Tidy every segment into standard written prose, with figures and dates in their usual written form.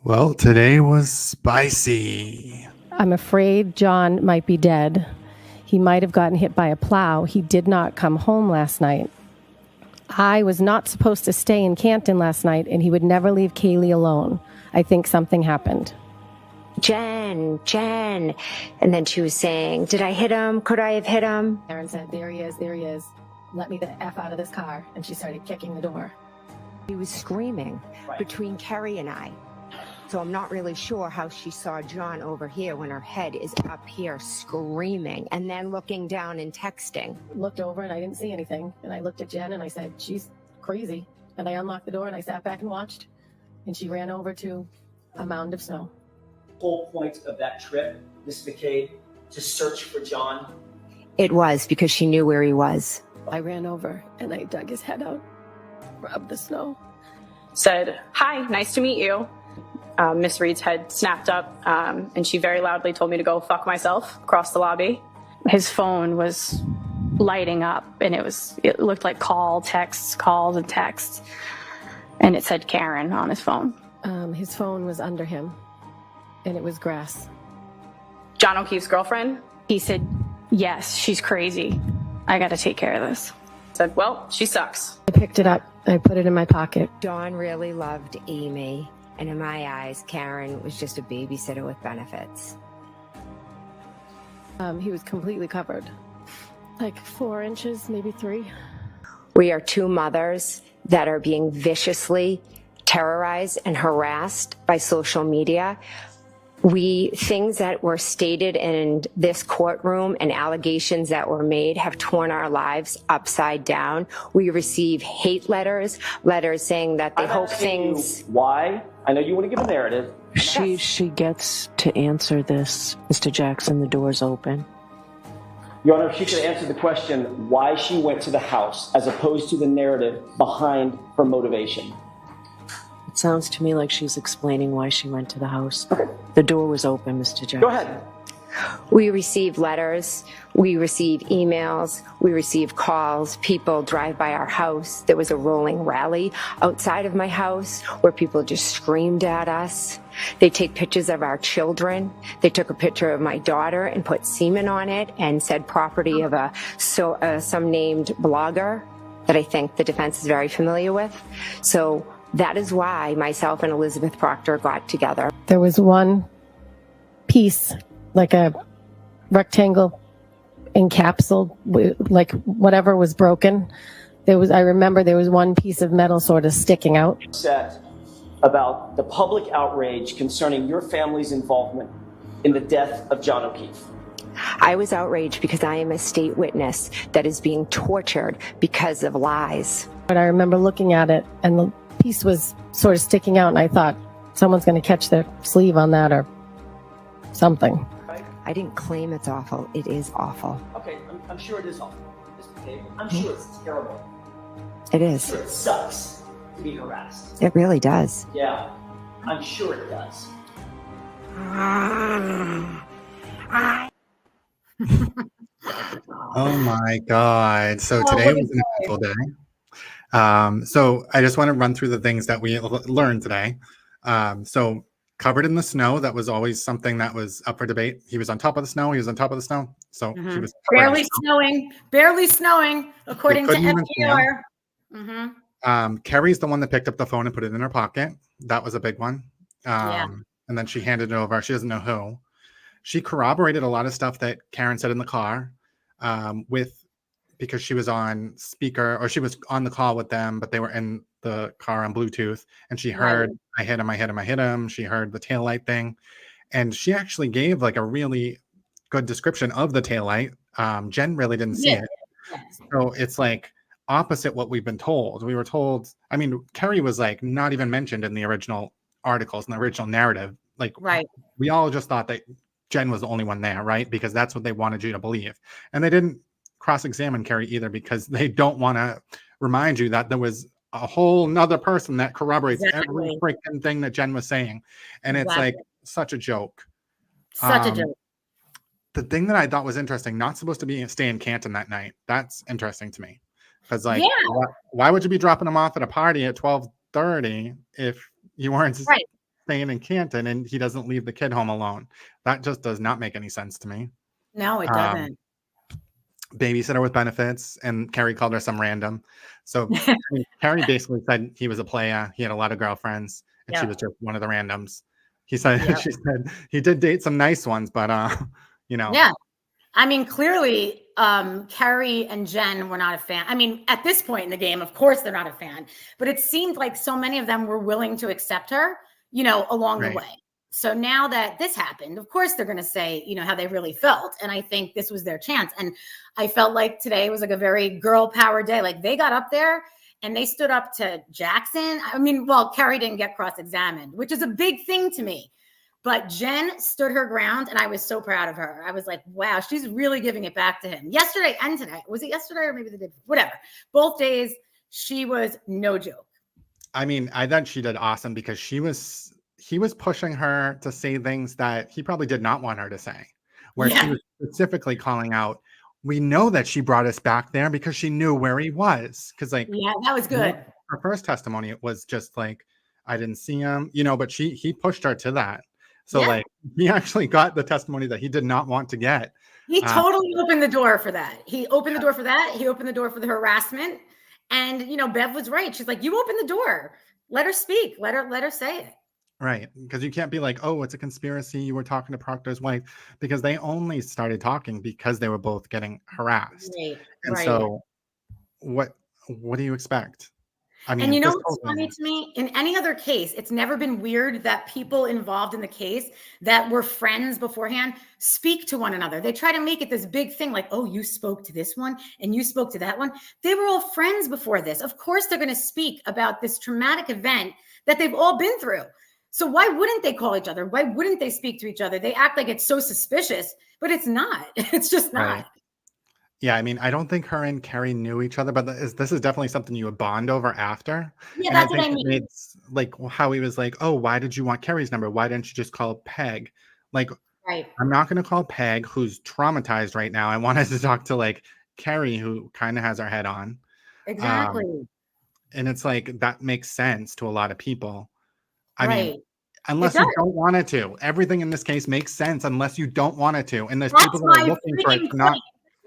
Well, today was spicy. I'm afraid John might be dead. He might have gotten hit by a plow. He did not come home last night. I was not supposed to stay in Canton last night, and he would never leave Kaylee alone. I think something happened. Jen. And then she was saying, did I hit him? Could I have hit him? Aaron said, there he is. Let me the F out of this car. And she started kicking the door. He was screaming between Kerry and I. So I'm not really sure how she saw John over here when her head is up here screaming and then looking down and texting. Looked over and I didn't see anything. And I looked at Jen and I said, she's crazy. And I unlocked the door and I sat back and watched. And she ran over to a mound of snow. Whole point of that trip, Miss McCabe, to search for John? It was because she knew where he was. I ran over and I dug his head out, rubbed the snow. Said, hi, nice to meet you. Miss Reed's head snapped up, and she very loudly told me to go fuck myself across the lobby. His phone was lighting up, and it looked like calls and texts, and it said Karen on his phone. His phone was under him, and it was grass. John O'Keefe's girlfriend? He said, yes, she's crazy. I got to take care of this. I said, well, she sucks. I picked it up. I put it in my pocket. John really loved Amy. And in my eyes, Karen was just a babysitter with benefits. He was completely covered. Like 4 inches, maybe 3. We are two mothers that are being viciously terrorized and harassed by social media. Things that were stated in this courtroom and allegations that were made have torn our lives upside down. We receive hate letters saying that they hope things. Why? I know you want to give a narrative. She gets to answer this, Mr. Jackson. The door's open. Your Honor, if she could answer the question why she went to the house as opposed to the narrative behind her motivation. It sounds to me like she's explaining why she went to the house. The door was open, Mr. Jackson. Go ahead. We receive letters, we receive emails, we receive calls. People drive by our house. There was a rolling rally outside of my house where people just screamed at us. They take pictures of our children. They took a picture of my daughter and put semen on it and said property of some named blogger that I think the defense is very familiar with. So that is why myself and Elizabeth Proctor got together. There was one piece, like a rectangle encapsulated, like whatever was broken. I remember there was one piece of metal sort of sticking out. Upset about the public outrage concerning your family's involvement in the death of John O'Keefe. I was outraged because I am a state witness that is being tortured because of lies. But I remember looking at it and the piece was sort of sticking out and I thought someone's going to catch their sleeve on that or something. I didn't claim it's awful. It is awful. Okay, I'm sure it is awful, Ms. McCabe. I'm sure it's terrible. It is. I'm sure it sucks to be harassed. It really does. Yeah, I'm sure it does. Oh my God. So today was an eventful day. So I just want to run through the things that we learned today. So covered in the snow, that was always something that was up for debate. He was on top of the snow. So he was barely snowing, according to FDR. Kerry's the one that picked up the phone and put it in her pocket. That was a big one. Yeah. And then she handed it over. She doesn't know who. She corroborated a lot of stuff that Karen said in the car because she was on speaker, or she was on the call with them, but they were in the car on Bluetooth, and she heard, I hit him. She heard the taillight thing. And she actually gave like a really good description of the taillight. Jen really didn't see it. Yes. So it's like opposite what we've been told. We were told, I mean, Kerry was like not even mentioned in the original articles, in the original narrative. Like, we all just thought that Jen was the only one there, right? Because that's what they wanted you to believe. And they didn't cross-examine Kerry either because they don't want to remind you that there was a whole nother person that corroborates every freaking thing that Jen was saying. And it's like such a joke. Such a joke. The thing that I thought was interesting, not supposed to stay in Canton that night. That's interesting to me. Because why would you be dropping them off at a party at 12:30 if you weren't staying in Canton and he doesn't leave the kid home alone. That just does not make any sense to me. No, it Um, doesn't. Babysitter with benefits, and Kerry called her some random. So I mean, Kerry basically said he was a player. He had a lot of girlfriends, and she Yep. was just one of the randoms. He said Yep. she said he did date some nice ones, but you know. Yeah. I mean, clearly, Kerry and Jen were not a fan. I mean, at this point in the game, of course, they're not a fan, but it seemed like so many of them were willing to accept her, you know, along the way. So now that this happened, of course, they're going to say, you know, how they really felt. And I think this was their chance. And I felt like today was like a very girl power day. Like they got up there and they stood up to Jackson. I mean, well, Kerry didn't get cross-examined, which is a big thing to me. But Jen stood her ground, and I was so proud of her. I was like, wow, she's really giving it back to him. Yesterday and today. Was it yesterday or maybe the day? Whatever. Both days, she was no joke. I mean, I thought she did awesome because he was pushing her to say things that he probably did not want her to say, where she was specifically calling out, we know that she brought us back there because she knew where he was. Because like, yeah, that was good. Her first testimony, it was just like, I didn't see him, you know, but he pushed her to that. So like he actually got the testimony that he did not want to get. He totally opened the door for that. He opened the door for that. He opened the door for the harassment. And, you know, Bev was right. She's like, you open the door. Let her speak. Let her say it. Right. Because you can't be like, oh, it's a conspiracy. You were talking to Proctor's wife, because they only started talking because they were both getting harassed. Right. And so what do you expect? I mean, and you know what's funny to me? In any other case, it's never been weird that people involved in the case that were friends beforehand speak to one another. They try to make it this big thing like, oh, you spoke to this one and you spoke to that one. They were all friends before this. Of course, they're going to speak about this traumatic event that they've all been through. So why wouldn't they call each other? Why wouldn't they speak to each other? They act like it's so suspicious, but it's not. It's just not. Right. Yeah, I mean, I don't think her and Kerry knew each other, but this is definitely something you would bond over after. Yeah, and that's what I mean. It's like how he was like, oh, why did you want Kerry's number? Why didn't you just call Peg? Like, I'm not going to call Peg, who's traumatized right now. I wanted to talk to like Kerry, who kind of has her head on. Exactly. And it's like, that makes sense to a lot of people. I mean, unless you don't want it to. Everything in this case makes sense unless you don't want it to. And there's people that are looking for it to not.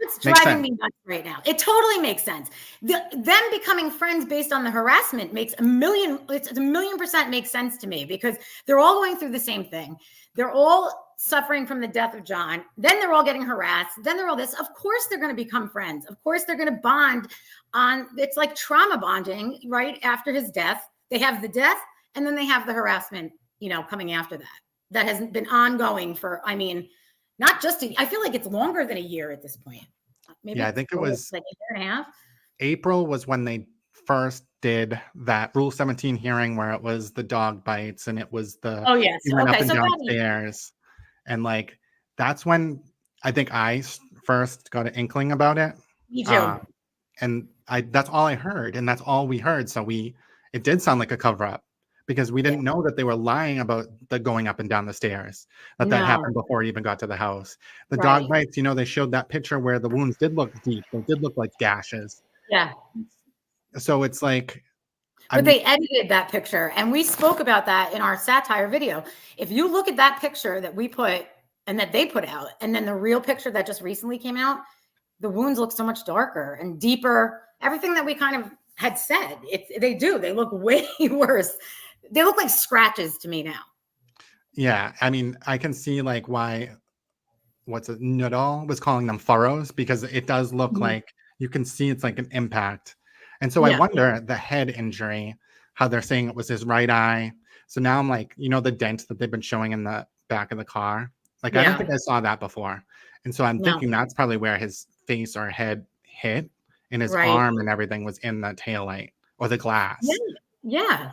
It's driving me nuts right now. It totally makes sense. Them becoming friends based on the harassment makes a million% makes sense to me, because they're all going through the same thing. They're all suffering from the death of John. Then they're all getting harassed. Then they're all this. Of course, they're going to become friends. Of course, they're going to bond on. It's like trauma bonding right after his death. They have the death, and then they have the harassment, you know, coming after that. That has been ongoing for, I mean, not just I feel like it's longer than a year at this point. Maybe I think it was like a year and a half. April was when they first did that Rule 17 hearing where it was the dog bites and it was the he went up and downstairs. And like that's when I think I first got an inkling about it. Me too. And that's all I heard, and that's all we heard. So it did sound like a cover up, because we didn't know that they were lying about the going up and down the stairs, that happened before it even got to the house. The dog bites, you know, they showed that picture where the wounds did look deep. They did look like gashes. Yeah. So it's like. But they edited that picture, and we spoke about that in our satire video. If you look at that picture that we put and that they put out, and then the real picture that just recently came out, the wounds look so much darker and deeper. Everything that we kind of had said, they look way worse. They look like scratches to me now. Yeah, I mean, I can see like why Nuttall was calling them furrows, because it does look like you can see it's like an impact. And so I wonder the head injury, how they're saying it was his right eye. So now I'm like, you know, the dent that they've been showing in the back of the car. Like, I don't think I saw that before. And so I'm thinking that's probably where his face or head hit, and his arm and everything was in the taillight or the glass. Yeah.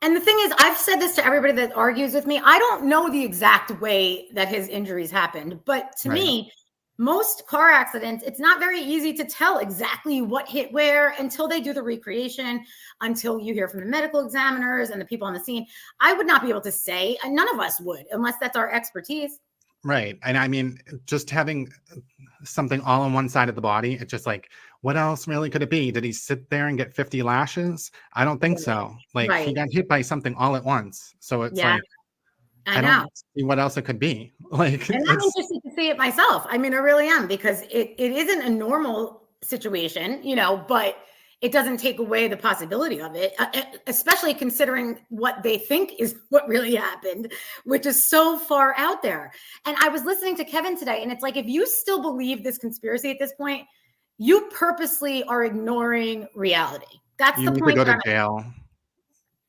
And the thing is, I've said this to everybody that argues with me. I don't know the exact way that his injuries happened, but to me, most car accidents, it's not very easy to tell exactly what hit where until they do the recreation, until you hear from the medical examiners and the people on the scene. I would not be able to say, and none of us would, unless that's our expertise. Right. And I mean, just having something all on one side of the body, it's just like, what else really could it be? Did he sit there and get 50 lashes? I don't think so. Like he got hit by something all at once. So it's like, I don't know. see what else it could be. Like, And I'm interested to see it myself. I mean, I really am, because it isn't a normal situation, but it doesn't take away the possibility of it, especially considering what they think is what really happened, which is so far out there. And I was listening to Kevin today, and it's like, if you still believe this conspiracy at this point, you purposely are ignoring reality. That's you the need to point. go to jail.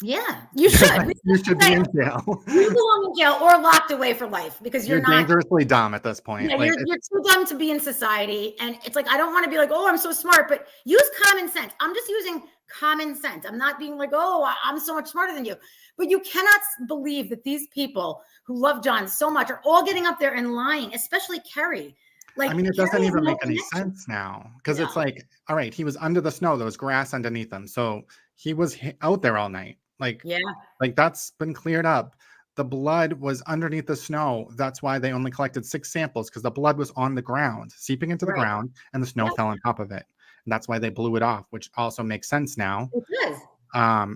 Yeah, you should. You should be in jail. You belong in jail or locked away for life, because you're not dangerously dumb at this point. yeah, Like, you're too dumb to be in society. And it's like, I don't want to be like, oh, I'm so smart, but use common sense. I'm just using common sense. I'm not being like, oh, I'm so much smarter than you. But you cannot believe that these people who love John so much are all getting up there and lying, especially Kerry. Like, I mean, it Kerry doesn't has even no make any connection. sense now, because No. it's like, all right, he was under the snow. There was grass underneath him. So he was out there all night. Like, Yeah, like that's been cleared up. The blood was underneath the snow. That's why they only collected 6 samples, because the blood was on the ground, seeping into the right. ground, and the snow Yep. fell on top of it. And that's why they blew it off, which also makes sense now. It does.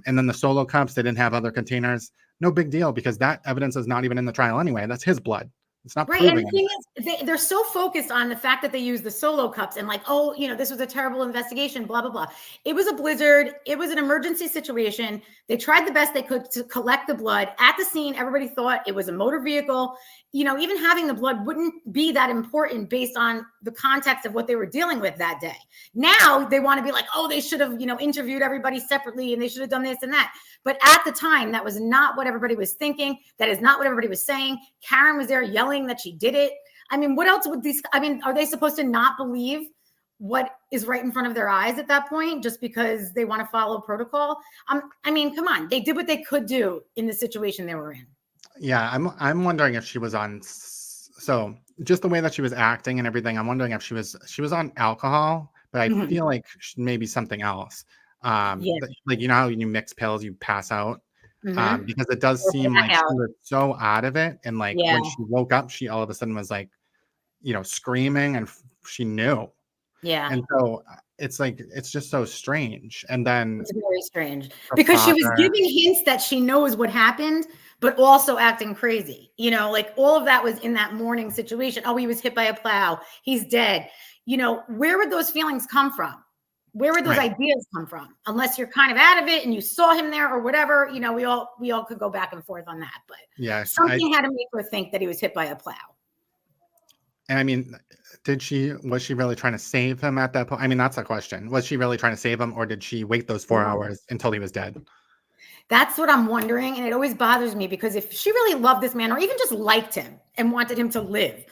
And then the solo cups, they didn't have other containers. No big deal, because that evidence is not even in the trial anyway. That's his blood. It's not Right. And proving the thing anything. is, they're so focused on the fact that they use the solo cups and like, oh, this was a terrible investigation, blah, blah, blah. It was a blizzard. It was an emergency situation. They tried the best they could to collect the blood. At the scene, everybody thought it was a motor vehicle. Even having the blood wouldn't be that important based on the context of what they were dealing with that day. Now they want to be like, oh, they should have, interviewed everybody separately, and they should have done this and that. But at the time, that was not what everybody was thinking. That is not what everybody was saying. Karen was there yelling that she did it. I mean, what else would are they supposed to not believe what is right in front of their eyes at that point, just because they want to follow protocol? I mean, come on. They did what they could do in the situation they were in. Yeah, I'm wondering if she was on. So just the way that she was acting and everything, I'm wondering if she was on alcohol, but I feel like maybe something else. Like, how you mix pills, you pass out. Because it does seem like she was so out of it, and like when she woke up, she all of a sudden was like, screaming, and she knew. Yeah. And so it's like, it's just so strange. And then it's very strange, because she was giving hints that she knows what happened, but also acting crazy. Like all of that was in that morning situation. Oh, he was hit by a plow. He's dead. Where would those feelings come from? Where would those ideas come from? Unless you're kind of out of it and you saw him there or whatever, we all could go back and forth on that. But something had to make her think that he was hit by a plow. And I mean, was she really trying to save him at that point? I mean, that's a question. Was she really trying to save him, or did she wait those 4 hours until he was dead? That's what I'm wondering. And it always bothers me, because if she really loved this man, or even just liked him and wanted him to live,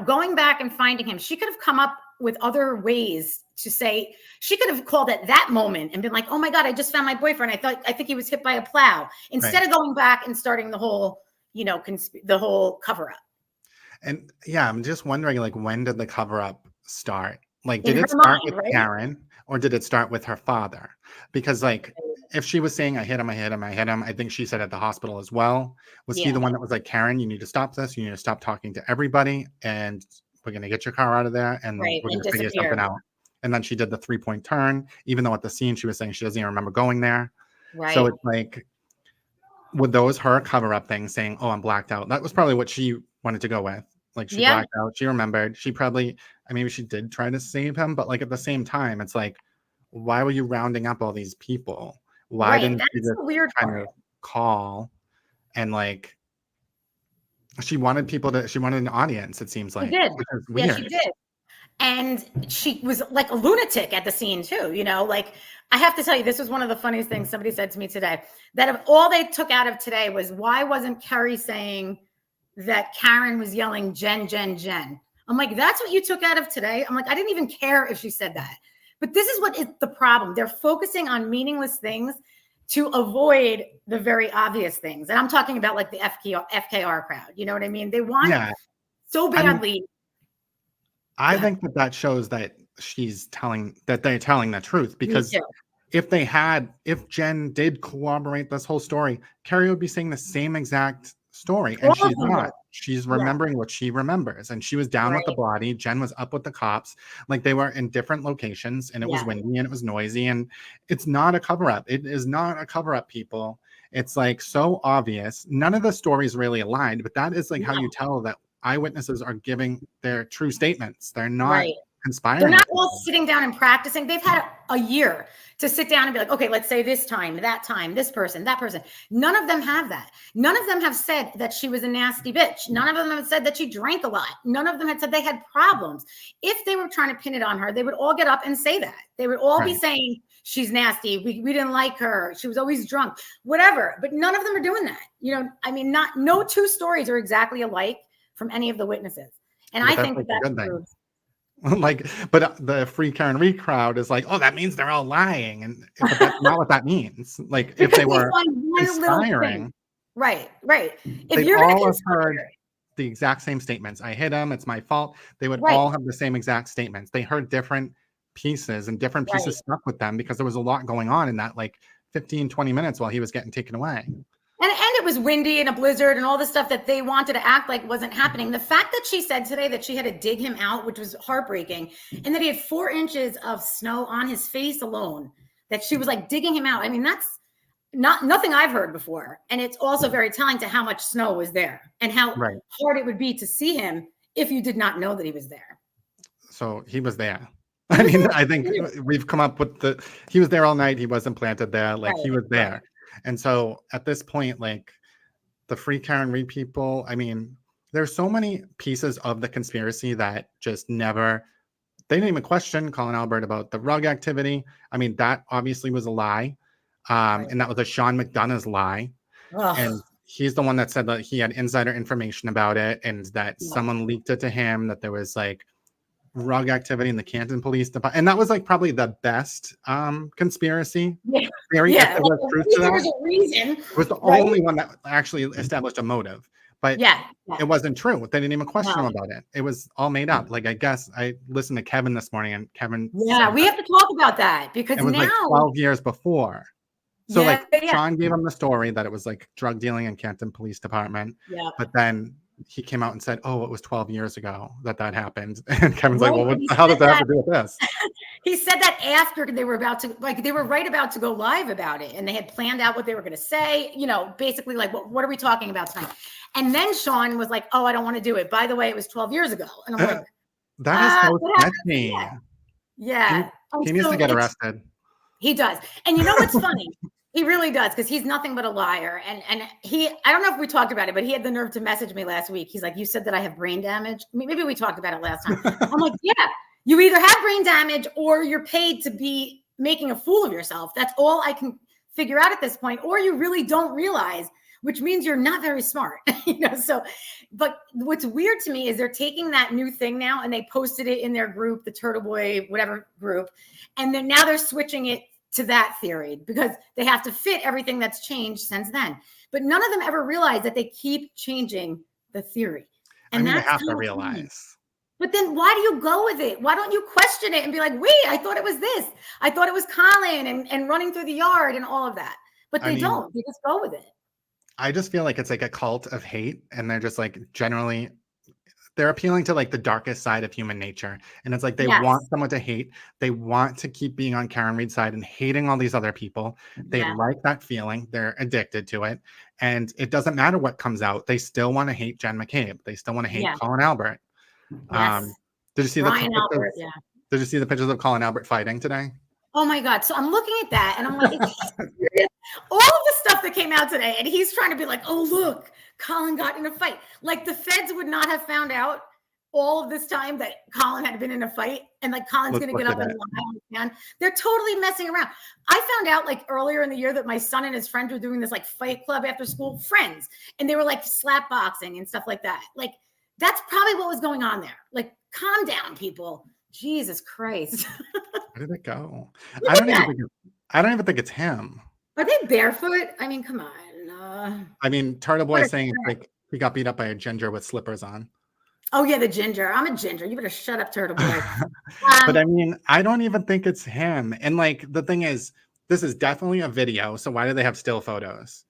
going back and finding him, she could have come up with other ways to say. She could have called at that moment and been like, oh my God, I just found my boyfriend. I think he was hit by a plow, instead of going back and starting the whole, the whole cover up. And yeah, I'm just wondering, like, when did the cover up start? Like, did it start with Karen, or did it start with her father? Because like, if she was saying, I hit him, I think she said at the hospital as well. Was he the one that was like, Karen, you need to stop this. You need to stop talking to everybody, and we're going to get your car out of there, and we're going to figure something out. And then she did the 3-point turn, even though at the scene she was saying she doesn't even remember going there. Right. So it's like, with those her cover up things, saying, oh, I'm blacked out. That was probably what she wanted to go with. Like, she blacked out. She remembered. She probably, maybe she did try to save him, but like at the same time, it's like, why were you rounding up all these people? Why didn't you just kind of call? And like, she wanted an audience, it seems like. She did. Which is weird. Yeah, she did. And she was like a lunatic at the scene too, like, I have to tell you, this was one of the funniest things somebody said to me today, that of all they took out of today was, why wasn't Kerry saying that Karen was yelling, Jen, Jen, Jen? I'm like, that's what you took out of today? I'm like, I didn't even care if she said that. But this is what is the problem. They're focusing on meaningless things to avoid the very obvious things. And I'm talking about like the FKR crowd. You know what I mean? They want so badly. I think that shows that they're telling the truth, because if Jen did corroborate this whole story, Kerry would be saying the same exact story, and she's not. She's remembering what she remembers, and she was down with the body. Jen was up with the cops. Like, they were in different locations, and it was windy and it was noisy, and it's not a cover up. It is not a cover up, people. It's like so obvious. None of the stories really aligned, but that is like how you tell that eyewitnesses are giving their true statements. They're not conspiring. They're not all sitting down and practicing. They've had a year to sit down and be like, okay, let's say this time, this person, that person. None of them have that. None of them have said that she was a nasty bitch. None of them have said that she drank a lot. None of them had said they had problems. If they were trying to pin it on her, they would all get up and say that. They would all be saying, she's nasty. We didn't like her. She was always drunk, whatever. But none of them are doing that. You know, I mean, no two stories are exactly alike from any of the witnesses. And I think that proves. Like, but the Free Karen Reed crowd is like, oh, that means they're all lying. And but that's not what that means. Like, if they were conspiring. Right. If they you're all have heard the exact same statements. I hit him. It's my fault. They would all have the same exact statements. They heard different pieces and different pieces stuck with them because there was a lot going on in that like 15, 20 minutes while he was getting taken away. And it was windy and a blizzard and all the stuff that they wanted to act like wasn't happening. The fact that she said today that she had to dig him out, which was heartbreaking, and that he had 4 inches of snow on his face alone, that she was like digging him out. I mean, that's nothing I've heard before. And it's also very telling to how much snow was there and how hard it would be to see him if you did not know that he was there. So he was there. I mean, I think we've come up with he was there all night. He wasn't planted there. Like he was there. And so at this point, like the Free Karen Reed people, I mean, there's so many pieces of the conspiracy that just they didn't even question Colin Albert about the rug activity. I mean, that obviously was a lie. And that was a Sean McDonough's lie. And he's the one that said that he had insider information about it and that someone leaked it to him, that there was like rug activity in the Canton Police Department. And that was like probably the best conspiracy theory. If there was truth to that. There's a reason. It was the only one that actually established a motive. But it wasn't true. They didn't even question him about it. It was all made up. Like, I guess I listened to Kevin this morning and Kevin we have to talk about that because it was now like 12 years before. So Sean gave him the story that it was like drug dealing in Canton Police Department. But then he came out and said, oh, it was 12 years ago that happened. And Kevin's like, well, what the hell does that have to do with this? He said that after they were about to, like, they were right about to go live about it. And they had planned out what they were going to say, you know, basically like, what are we talking about tonight? And then Sean was like, oh, I don't want to do it. By the way, it was 12 years ago. And I'm like, that is so sketchy. Yeah. He needs to get arrested. He does. And you know what's funny? He really does, because he's nothing but a liar. And I don't know if we talked about it, but he had the nerve to message me last week. He's like, you said that I have brain damage. Maybe we talked about it last time. I'm like, yeah, you either have brain damage or you're paid to be making a fool of yourself. That's all I can figure out at this point. Or you really don't realize, which means you're not very smart. You know, so, but what's weird to me is they're taking that new thing now and they posted it in their group, the Turtle Boy, whatever group. And then now they're switching it to that theory because they have to fit everything that's changed since then. But none of them ever realize that they keep changing the theory. And they have to realize. But then why do you go with it? Why don't you question it and be like, wait, I thought it was this. I thought it was Colin and running through the yard and all of that. But they don't. They just go with it. I just feel like it's like a cult of hate. And they're just like generally, they're appealing to like the darkest side of human nature. And it's like they want someone to hate. They want to keep being on Karen Reed's side and hating all these other people. They like that feeling. They're addicted to it. And it doesn't matter what comes out. They still want to hate Jen McCabe. They still want to hate Colin Albert. Did you see Did you see the pictures of Colin Albert fighting today? Oh my God. So I'm looking at that and I'm like, all of the stuff that came out today, and he's trying to be like, oh, look, Colin got in a fight. Like the feds would not have found out all of this time that Colin had been in a fight and like Colin's going to get up and lie. They're totally messing around. I found out like earlier in the year that my son and his friends were doing this like fight club after school, friends, and they were like slap boxing and stuff like that. Like that's probably what was going on there. Like calm down, people. Jesus Christ. Where did it go? I don't even think it's him. Are they barefoot? I mean, come on. I mean, Turtle Boy saying like he got beat up by a ginger with slippers on. Oh yeah, the ginger. I'm a ginger. You better shut up, Turtle Boy. But I mean, I don't even think it's him. And like the thing is, this is definitely a video. So why do they have still photos?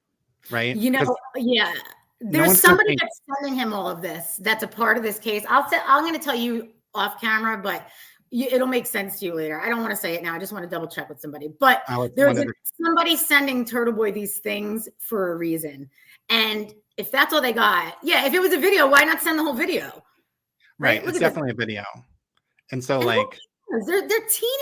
Right? You know, yeah. There's somebody that's sending him all of this. That's a part of this case. I'm going to tell you off camera, but it'll make sense to you later. I don't want to say it now. I just want to double check with somebody. But somebody sending Turtle Boy these things for a reason. And if that's all they got, yeah, if it was a video, why not send the whole video? Right. It's definitely a video. And so like they're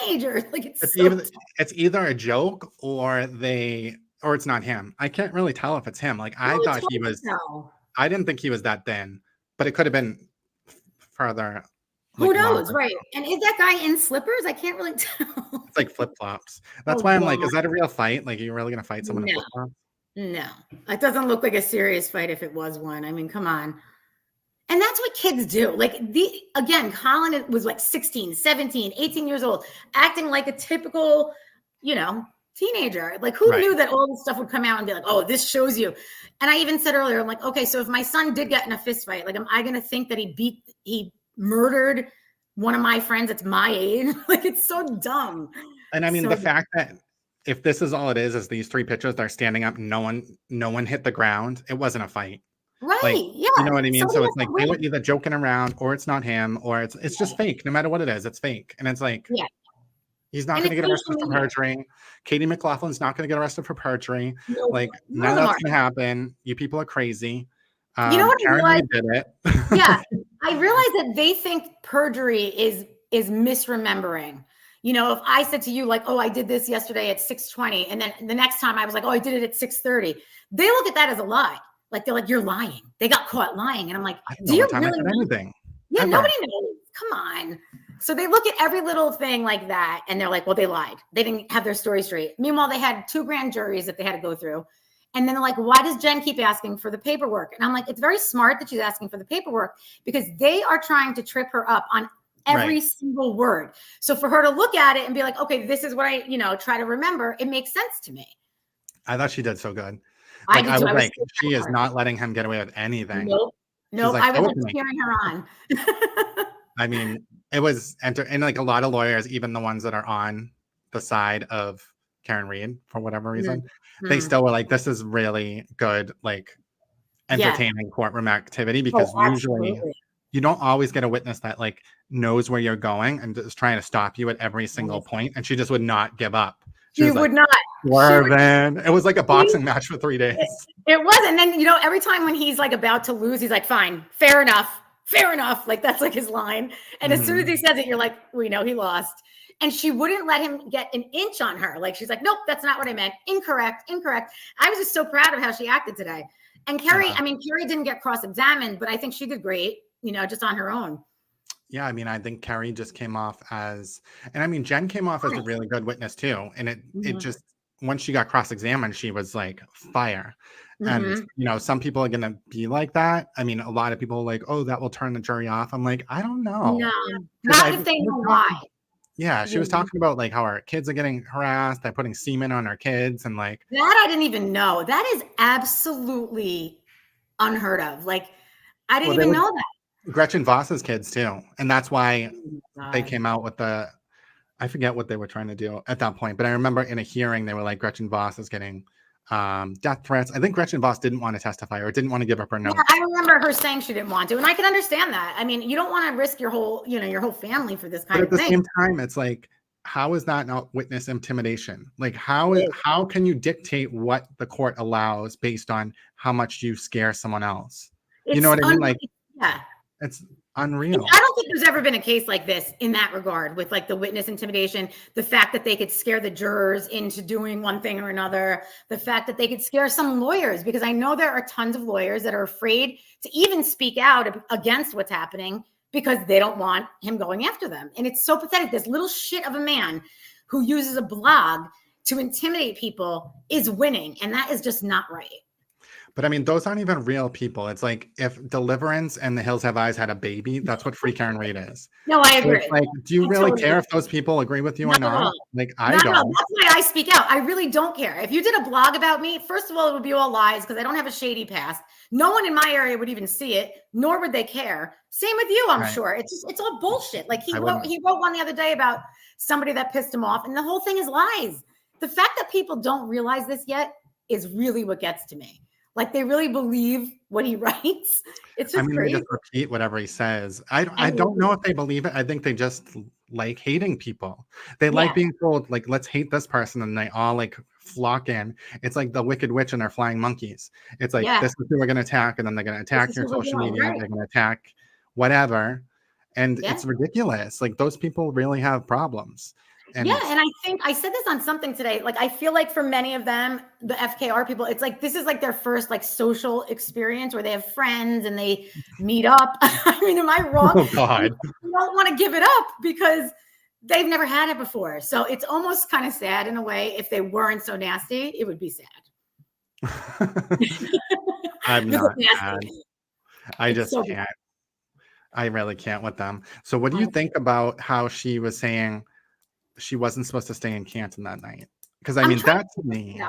teenagers. Like it's either a joke or it's not him. I can't really tell if it's him. Like I thought he was I didn't think he was that thin, but it could have been further. Who knows, right? And is that guy in slippers? I can't really tell. It's like flip-flops. That's why I'm like, is that a real fight? Like, are you really gonna fight someone in flip-flops? No, it doesn't look like a serious fight if it was one. I mean, come on. And that's what kids do. Like again, Colin was like 16, 17, 18 years old, acting like a typical, teenager. Like who knew that all this stuff would come out and be like, oh, this shows you. And I even said earlier, I'm like, okay, so if my son did get in a fist fight, like, am I going to think that he murdered one of my friends that's my age? Like, it's so dumb. And I mean, the fact that if this is all it is these three pictures, they're standing up, no one hit the ground. It wasn't a fight. Right. Like, yeah. You know what I mean? So it's like they were either joking around or it's not him or it's just fake. No matter what it is, it's fake. And it's like, he's not going to get arrested for perjury. Katie McLaughlin's not going to get arrested for perjury. No, like none of that's going to happen. You people are crazy. You know what I realized? Did it. Yeah. I realized that they think perjury is misremembering. If I said to you, like, oh, I did this yesterday at 6:20, and then the next time I was like, oh, I did it at 6:30. They look at that as a lie. Like, they're like, you're lying. They got caught lying. And I'm like, do you really know anything? Yeah, nobody knows. Come on. So they look at every little thing like that, and they're like, well, they lied. They didn't have their story straight. Meanwhile, they had 2 grand juries that they had to go through. And then they're like, why does Jen keep asking for the paperwork? And I'm like, it's very smart that she's asking for the paperwork because they are trying to trip her up on every single word. So for her to look at it and be like, okay, this is what I, try to remember, it makes sense to me. I thought she did so good. Like, I was like, she is not letting him get away with anything. Nope. Like, I was like cheering her on. I mean, it was, and like a lot of lawyers, even the ones that are on the side of Karen Reed for whatever reason, they still were like, this is really good, like entertaining courtroom activity because usually you don't always get a witness that like knows where you're going and is trying to stop you at every single point. And she just would not give up. She would not. It was like a boxing match for 3 days. It was. And then, every time when he's like about to lose, he's like, fine, fair enough. Like that's like his line. And as soon as he says it, you're like, we know he lost. And she wouldn't let him get an inch on her. Like, she's like, nope, that's not what I meant. Incorrect. I was just so proud of how she acted today. And Kerry, Kerry didn't get cross-examined, but I think she did great, just on her own. Yeah, I mean, I think Kerry just came off as, and I mean, Jen came off as a really good witness too. And it just, once she got cross-examined, she was like fire. And, some people are going to be like that. I mean, a lot of people are like, oh, that will turn the jury off. I'm like, I don't know. No, not if they know why. Yeah, she was talking about like how our kids are getting harassed. They're putting semen on our kids and like. That I didn't even know. That is absolutely unheard of. Like, I didn't even know that. Gretchen Voss's kids too. And that's why they came out with I forget what they were trying to do at that point. But I remember in a hearing, they were like, Gretchen Voss is getting death threats. I think Gretchen Voss didn't want to testify or didn't want to give up her notes. Yeah, I remember her saying she didn't want to. And I can understand that. I mean, you don't want to risk your whole family for this kind of thing. At the same time, it's like, how is that not witness intimidation? Like, how can you dictate what the court allows based on how much you scare someone else? You know what I mean? Like, it's unreal. I don't think there's ever been a case like this in that regard with like the witness intimidation, the fact that they could scare the jurors into doing one thing or another, the fact that they could scare some lawyers, because I know there are tons of lawyers that are afraid to even speak out against what's happening because they don't want him going after them. And it's so pathetic. This little shit of a man who uses a blog to intimidate people is winning. And that is just not right. But I mean, those aren't even real people. It's like if Deliverance and The Hills Have Eyes had a baby, that's what Free Karen Reed is. No, I agree. So like, do you really care if those people agree with you or not? Like, I don't. That's why I speak out. I really don't care. If you did a blog about me, first of all, it would be all lies because I don't have a shady past. No one in my area would even see it, nor would they care. Same with you, I'm sure. It's all bullshit. Like he wrote one the other day about somebody that pissed him off, and the whole thing is lies. The fact that people don't realize this yet is really what gets to me. Like they really believe what he writes. It's just They crazy. just repeat whatever he says. I don't know if they believe it. I think they just like hating people. They like being told, like, let's hate this person, and they all like flock in. It's like the Wicked Witch and their flying monkeys. It's like this is who we're gonna attack, and then they're gonna attack your social media, they're gonna attack whatever. And it's ridiculous. Like those people really have problems. And I think I said this on something today. Like, I feel like for many of them, the FKR people, it's like this is like their first like social experience where they have friends and they meet up. I mean, am I wrong? Oh God. You don't want to give it up because they've never had it before. So it's almost kind of sad in a way. If they weren't so nasty, it would be sad. I'm not sad. I just can't. I really can't with them. So what do you think about how she was saying she wasn't supposed to stay in Canton that night? Because I mean, that to me,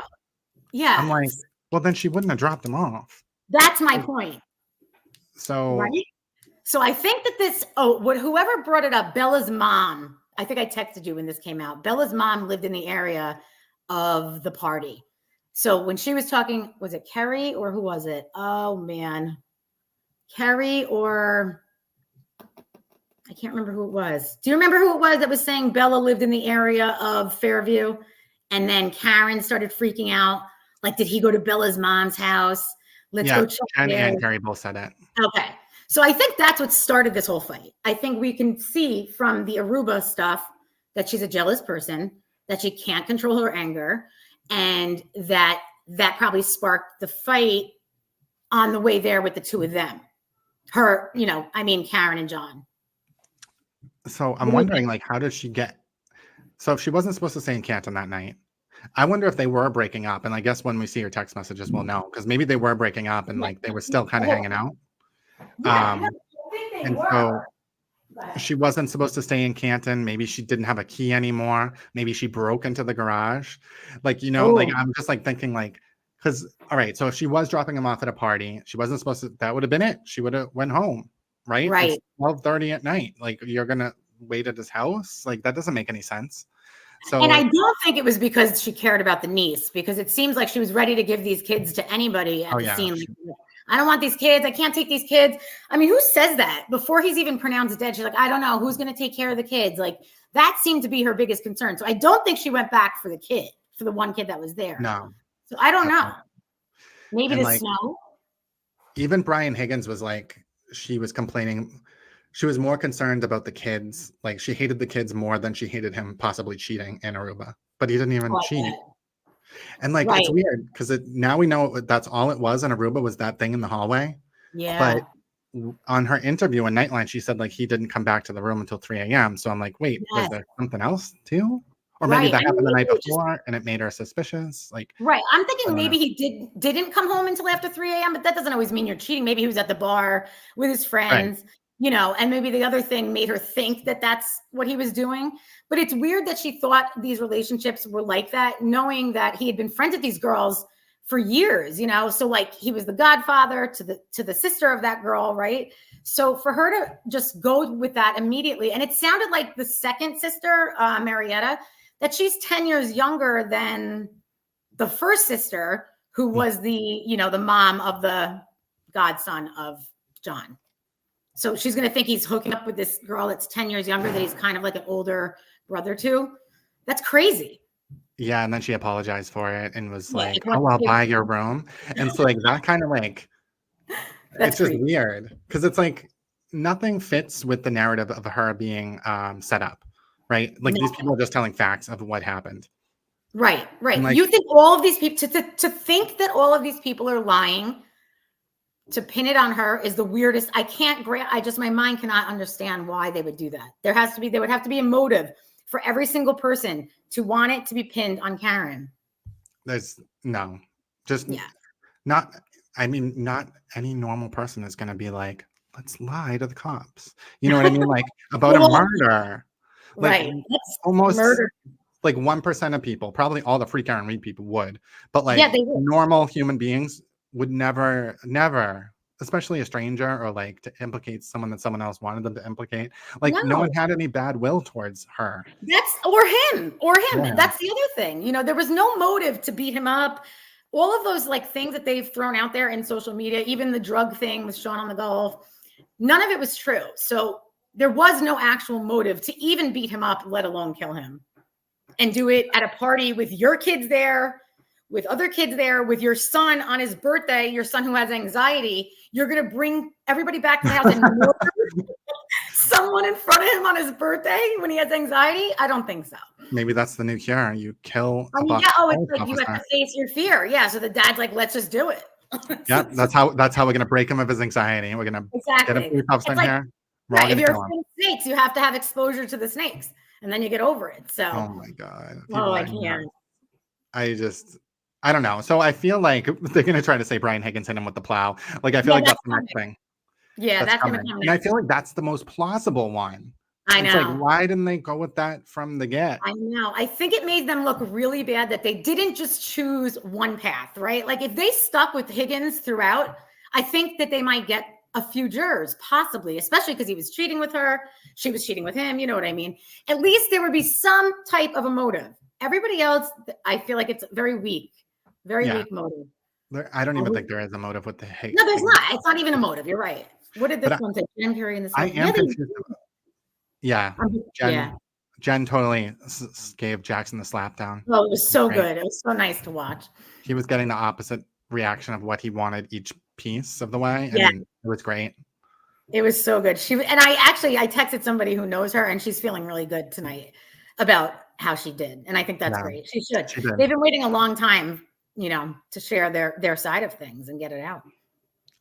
I'm like, well, then she wouldn't have dropped him off. That's my point. So, so I think that whoever brought it up, Bella's mom, I think I texted you when this came out. Bella's mom lived in the area of the party. So when she was talking, was it Kerry or who was it? Oh man, Kerry or I can't remember who it was. Do you remember who it was that was saying Bella lived in the area of Fairview? And then Karen started freaking out. Like, did he go to Bella's mom's house? Let's go check Jen and Kerry both said it. Okay. So I think that's what started this whole fight. I think we can see from the Aruba stuff that she's a jealous person, that she can't control her anger, and that probably sparked the fight on the way there with the two of them. Her, Karen and John. So I'm wondering, like, how did she get? So if she wasn't supposed to stay in Canton that night, I wonder if they were breaking up. And I guess when we see her text messages, we'll know, because maybe they were breaking up and like they were still kind of hanging out. And so she wasn't supposed to stay in Canton. Maybe she didn't have a key anymore. Maybe she broke into the garage. Like, like I'm just like thinking like, because all right, so if she was dropping him off at a party, she wasn't supposed to. That would have been it. She would have went home. Right. It's 12:30 at night. Like, you're going to wait at his house. Like, that doesn't make any sense. So, and I don't think it was because she cared about the niece, because it seems like she was ready to give these kids to anybody at the scene. Like, I don't want these kids. I can't take these kids. I mean, who says that before he's even pronounced dead? She's like, I don't know who's going to take care of the kids. Like, that seemed to be her biggest concern. So I don't think she went back for the one kid that was there. No. So I don't know. Maybe the snow. Even Brian Higgins was like, she was complaining. She was more concerned about the kids. Like, she hated the kids more than she hated him possibly cheating in Aruba. But he didn't even cheat. And like, it's weird because now we know that's all it was in Aruba, was that thing in the hallway. Yeah. But on her interview in Nightline, she said like he didn't come back to the room until 3 a.m. So I'm like, wait, was there something else too? Or maybe that happened the night before and it made her suspicious. Like, I'm thinking maybe he didn't come home until after 3 a.m., but that doesn't always mean you're cheating. Maybe he was at the bar with his friends, and maybe the other thing made her think that that's what he was doing. But it's weird that she thought these relationships were like that, knowing that he had been friends with these girls for years, so like he was the godfather to the sister of that girl. Right. So for her to just go with that immediately. And it sounded like the second sister, Marietta, that she's 10 years younger than the first sister, who was the mom of the godson of John. So she's going to think he's hooking up with this girl that's 10 years younger, that he's kind of like an older brother to. That's crazy. Yeah. And then she apologized for it and was like, oh, I'll buy your room. And so like that kind of like, it's just weird. Because it's like nothing fits with the narrative of her being set up. Right? Like these people are just telling facts of what happened. Right. Like, you think all of these people, to think that all of these people are lying, to pin it on her is the weirdest. My mind cannot understand why they would do that. There would have to be a motive for every single person to want it to be pinned on Karen. Not any normal person is going to be like, let's lie to the cops. You know what I mean? Like about a murder. Like, that's almost murder. Like 1% of people, probably all the Free Karen Read people would, but like normal human beings would never, especially a stranger or like to implicate someone that someone else wanted them to implicate. Like no one had any bad will towards her. Or him. Yeah. That's the other thing. There was no motive to beat him up all of those like things that they've thrown out there in social media, even the drug thing with Sean on the golf, none of it was true. So there was no actual motive to even beat him up, let alone kill him, and do it at a party with your kids there, with other kids there, with your son on his birthday, your son who has anxiety. You're going to bring everybody back to the house and murder someone in front of him on his birthday when he has anxiety? I don't think so. Maybe that's the new cure. You kill I mean, it's like you have to face your fear. Yeah. So the dad's like, let's just do it. Yeah, that's how we're gonna break him of his anxiety. We're gonna get him handcuffs in here. Right, if you're afraid of snakes, you have to have exposure to the snakes, and then you get over it. So, oh my god, I can't. I don't know. So I feel like they're gonna try to say Brian Higgins hit him with the plow. Like I feel like that's the next thing. Yeah, that's gonna come. And I feel like that's the most plausible one. I know. It's like, why didn't they go with that from the get? I know. I think it made them look really bad that they didn't just choose one path, right? Like if they stuck with Higgins throughout, I think that they might get a few jurors, possibly, especially because he was cheating with her. She was cheating with him. You know what I mean? At least there would be some type of a motive. Everybody else, I feel like it's very weak weak motive. I don't even think there is a motive with the hate. No, there's not. It's not even a motive. You're right. What did this one say? Jen, Kerry, and the I am confused. Yeah, Jen totally gave Jackson the slap down. Oh, it was so good. It was so nice to watch. He was getting the opposite reaction of what he wanted each piece of the way. And it was great. It was so good. I texted somebody who knows her, and she's feeling really good tonight about how she did. And I think that's great. She should. They've been waiting a long time, to share their side of things and get it out.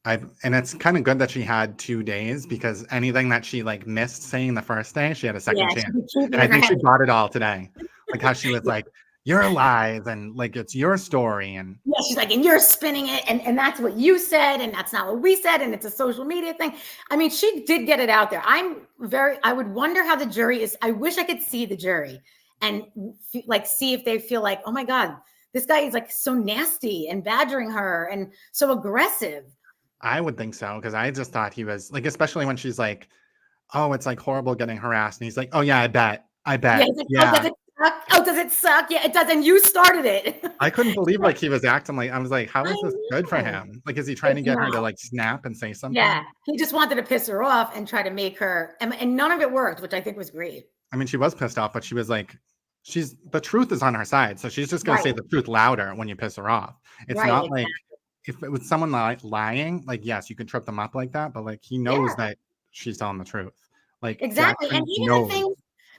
And it's kind of good that she had 2 days, because anything that she like missed saying the first day, she had a second chance. And I think she got it all today. Like how she was like, you're alive, and like it's your story. And she's like, and you're spinning it, and that's what you said, and that's not what we said, and it's a social media thing. I mean, she did get it out there. I would wonder how the jury is. I wish I could see the jury and like see if they feel like, oh my God, this guy is like so nasty and badgering her and so aggressive. I would think so, because I just thought he was like, especially when she's like, oh, it's like horrible getting harassed. And he's like, oh yeah, I bet. Yeah, does it suck? Yeah, it does. And you started it. I couldn't believe like he was acting like, I was like, how is this good for him? Like, is he trying to get her to like snap and say something? Yeah, he just wanted to piss her off and try to make her, and none of it worked, which I think was great. I mean, she was pissed off, but she was like, the truth is on her side. So she's just going to say the truth louder when you piss her off. It's not like, if it was someone lying, like, yes, you can trip them up like that, but like he knows that she's telling the truth. Like exactly. And even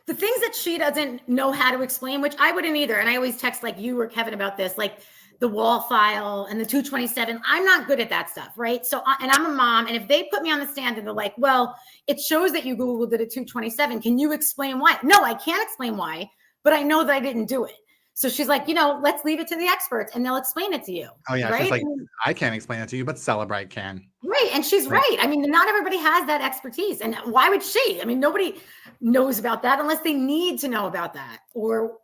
the things that she doesn't know how to explain, which I wouldn't either. And I always text like you or Kevin about this, like the wall file and the 227. I'm not good at that stuff, right? So, and I'm a mom, and if they put me on the stand and they're like, well, it shows that you Googled it at 227. Can you explain why? No, I can't explain why, but I know that I didn't do it. So she's like, let's leave it to the experts and they'll explain it to you. Oh, yeah. Right? She's like, I can't explain it to you, but Celebrite can. Right. And she's right. I mean, not everybody has that expertise. And why would she? I mean, nobody knows about that unless they need to know about that or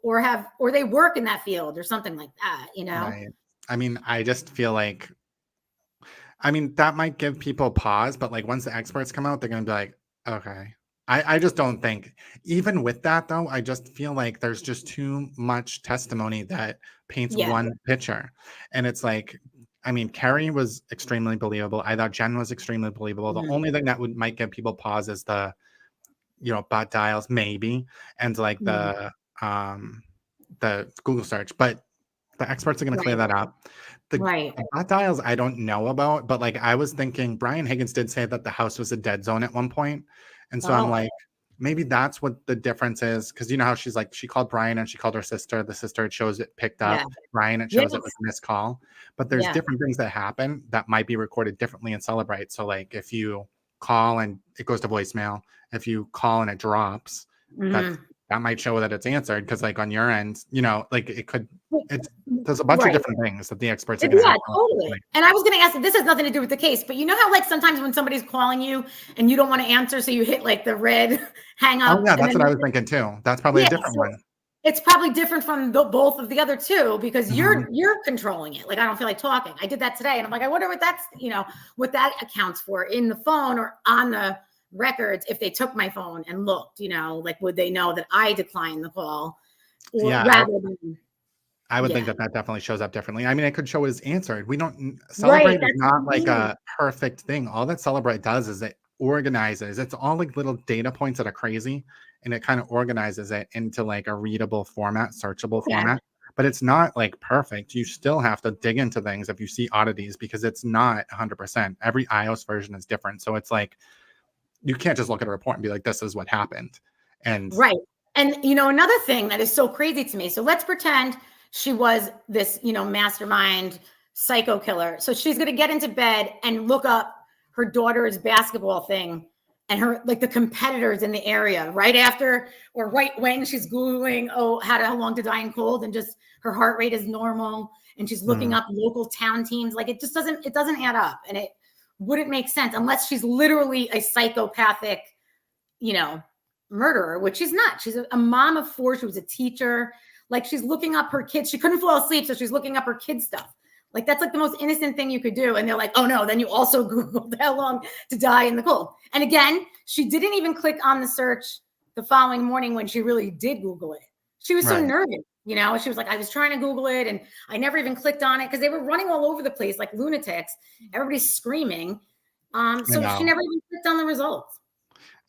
they work in that field or something like that, Right. I mean, I just feel like, that might give people pause, but like once the experts come out, they're going to be like, okay. I just don't think, even with that though, I just feel like there's just too much testimony that paints one picture. And it's like, Kerry was extremely believable. I thought Jen was extremely believable. The only thing that might give people pause is the, bot dials maybe, and like the Google search, but the experts are going to clear that up. The bot dials I don't know about, but like I was thinking Brian Higgins did say that the house was a dead zone at one point. And so I'm like, maybe that's what the difference is. Because you know how she's like, she called Brian and she called her sister. The sister, it shows it picked up. Brian, it shows it was a missed call. But there's different things that happen that might be recorded differently in Celebrate. So like if you call and it goes to voicemail, if you call and it drops, that might show that it's answered. Because like on your end, like it could, there's a bunch of different things that the experts are going to totally. And I was going to ask, this has nothing to do with the case, but you know how like sometimes when somebody's calling you and you don't want to answer, so you hit like the red hang up. Oh yeah, that's what I was thinking too. That's probably a different one. It's probably different from both of the other two because you're controlling it. Like I don't feel like talking. I did that today, and I'm like, I wonder what that's what that accounts for in the phone or on the records. If they took my phone and looked, like would they know that I declined the call, or rather than. I would think Yeah. that definitely shows up differently. I mean, it could show as answered. We don't Right. Celebrate is That's not like weird. a perfect thing. All that Celebrate does is it organizes. It's all like little data points that are crazy, and it kind of organizes it into like a readable format, searchable Okay. format. But it's not like perfect. You still have to dig into things if you see oddities because it's not 100%. Every iOS version is different. So it's like you can't just look at a report and be like, this is what happened. And Right. And another thing that is so crazy to me. So let's pretend she was this, mastermind psycho killer. So she's going to get into bed and look up her daughter's basketball thing and her, like, the competitors in the area right after or right when she's Googling, how long to die in cold, and just her heart rate is normal. And she's looking up local town teams. Like, it doesn't add up. And it wouldn't make sense unless she's literally a psychopathic, murderer, which she's not. She's a mom of 4. She was a teacher. Like, she's looking up her kids. She couldn't fall asleep, so she's looking up her kids' stuff. Like, that's like the most innocent thing you could do. And they're like, oh no, then you also Googled how long to die in the cold. And again, she didn't even click on the search the following morning when she really did Google it. She was so nervous, she was like, I was trying to Google it and I never even clicked on it because they were running all over the place like lunatics. Everybody's screaming. So she never even clicked on the results.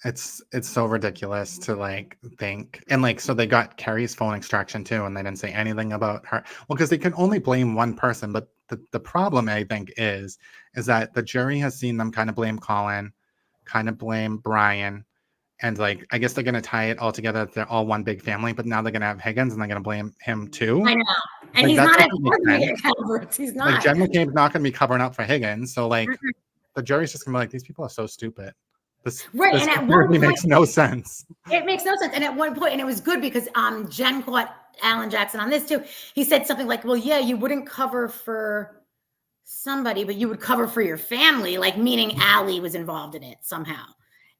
It's so ridiculous to like think. And like, so they got Kerry's phone extraction too, and they didn't say anything about her. Well, because they can only blame one person. But the problem, I think, is that the jury has seen them kind of blame Colin, kind of blame Brian. And like, I guess they're going to tie it all together. They're all one big family, but now they're going to have Higgins and they're going to blame him too. I know. And like, he's not at Roberts. He's not. Like, Jen McCabe's not going to be covering up for Higgins. So like, the jury's just going to be like, these people are so stupid. This and at one point, makes no sense. It makes no sense. And at one point, and it was good because Jen caught Alan Jackson on this too. He said something like, well, yeah, you wouldn't cover for somebody, but you would cover for your family, like meaning Allie was involved in it somehow.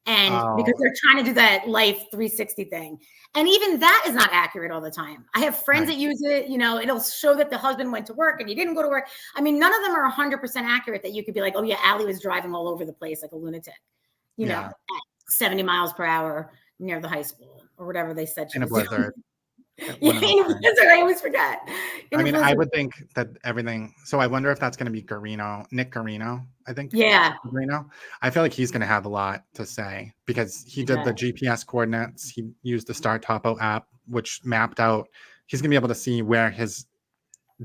And because they're trying to do that life 360 thing. And even that is not accurate all the time. I have friends that use it, it'll show that the husband went to work and he didn't go to work. I mean, none of them are 100% accurate that you could be like, oh yeah, Allie was driving all over the place like a lunatic. At 70 miles per hour near the high school or whatever they said. In a blizzard. In a blizzard, I always forget. I would think that everything. So I wonder if that's going to be Nick Garino, I think. Yeah. Garino. I feel like he's going to have a lot to say because he did the GPS coordinates. He used the Star Topo app, which mapped out. He's going to be able to see where his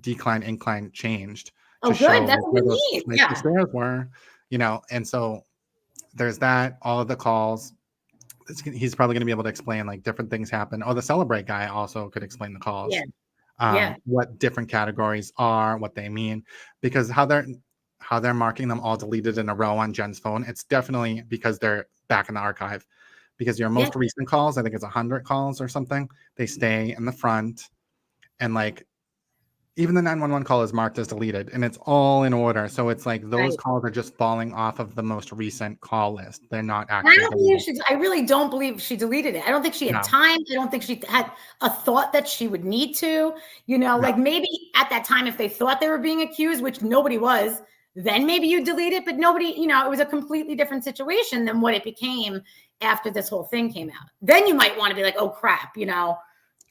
incline changed. Oh, good. That's what we need. The stairs were, and so there's that, all of the calls. He's probably going to be able to explain like different things happen. Oh, the Celebrate guy also could explain the calls. What different categories are, what they mean, because how they're marking them all deleted in a row on Jen's phone. It's definitely because they're back in the archive. Because your most recent calls, I think it's 100 calls or something, they stay in the front, and like even the 911 call is marked as deleted and it's all in order. So it's like those calls are just falling off of the most recent call list. They're not actually. I really don't believe she deleted it. I don't think she had time. I don't think she had a thought that she would need to, like maybe at that time, if they thought they were being accused, which nobody was, then maybe you delete it, but nobody, it was a completely different situation than what it became after this whole thing came out. Then you might want to be like, oh crap,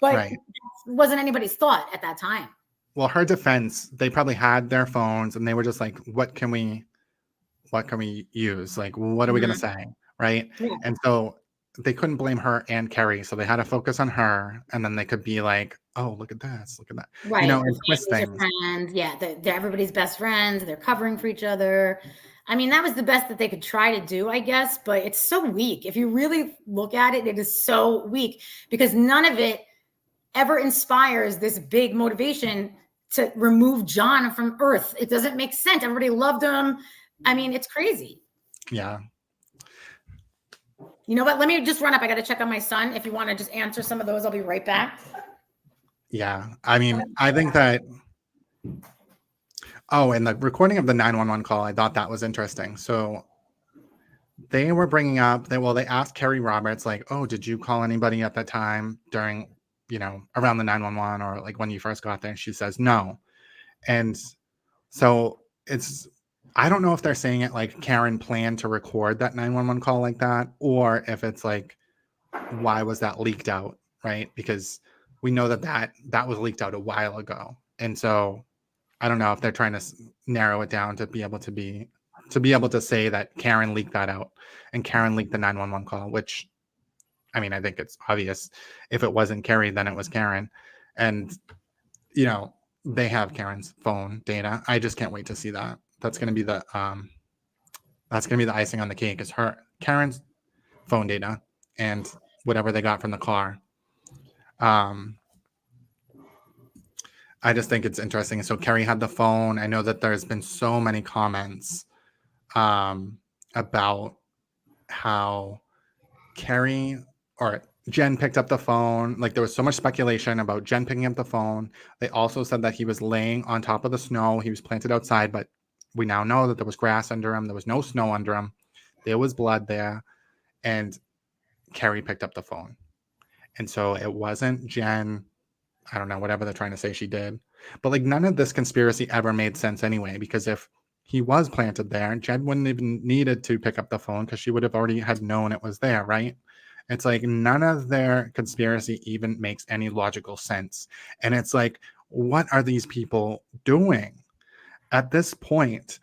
but it wasn't anybody's thought at that time. Well, her defense, they probably had their phones and they were just like, what can we use? Like, what are we going to say? Right. Yeah. And so they couldn't blame her and Kerry. So they had to focus on her. And then they could be like, oh, look at this, look at that. Right. And twist things. Friends. Yeah. They're everybody's best friends. They're covering for each other. I mean, that was the best that they could try to do, I guess. But it's so weak. If you really look at it, it is so weak because none of it ever inspires this big motivation to remove John from Earth. It doesn't make sense. Everybody loved him. I mean, it's crazy. Yeah. You know what? Let me just run up. I got to check on my son. If you want to just answer some of those, I'll be right back. Yeah. I mean, I think that. Oh, and the recording of the 911 call, I thought that was interesting. So they were bringing up they asked Kerry Roberts, like, oh, did you call anybody at that time during, around the 911 or like when you first got there? She says no. And so I don't know if they're saying it like Karen planned to record that 911 call like that, or if it's like, why was that leaked out? Right. Because we know that was leaked out a while ago. And so I don't know if they're trying to narrow it down to be able to say that Karen leaked that out and Karen leaked the 911 call, which, I mean, I think it's obvious. If it wasn't Kerry, then it was Karen. And, they have Karen's phone data. I just can't wait to see that. That's going to be the icing on the cake, is Karen's phone data and whatever they got from the car. I just think it's interesting. So Kerry had the phone. I know that there's been so many comments about how Kerry or Jen picked up the phone. Like, there was so much speculation about Jen picking up the phone. They also said that he was laying on top of the snow. He was planted outside, but we now know that there was grass under him. There was no snow under him. There was blood there. And Kerry picked up the phone. And so it wasn't Jen. I don't know, whatever they're trying to say she did. But like, none of this conspiracy ever made sense anyway, because if he was planted there, Jen wouldn't even needed to pick up the phone because she would have already had known it was there, right? It's like, none of their conspiracy even makes any logical sense. And it's like, what are these people doing? At this point,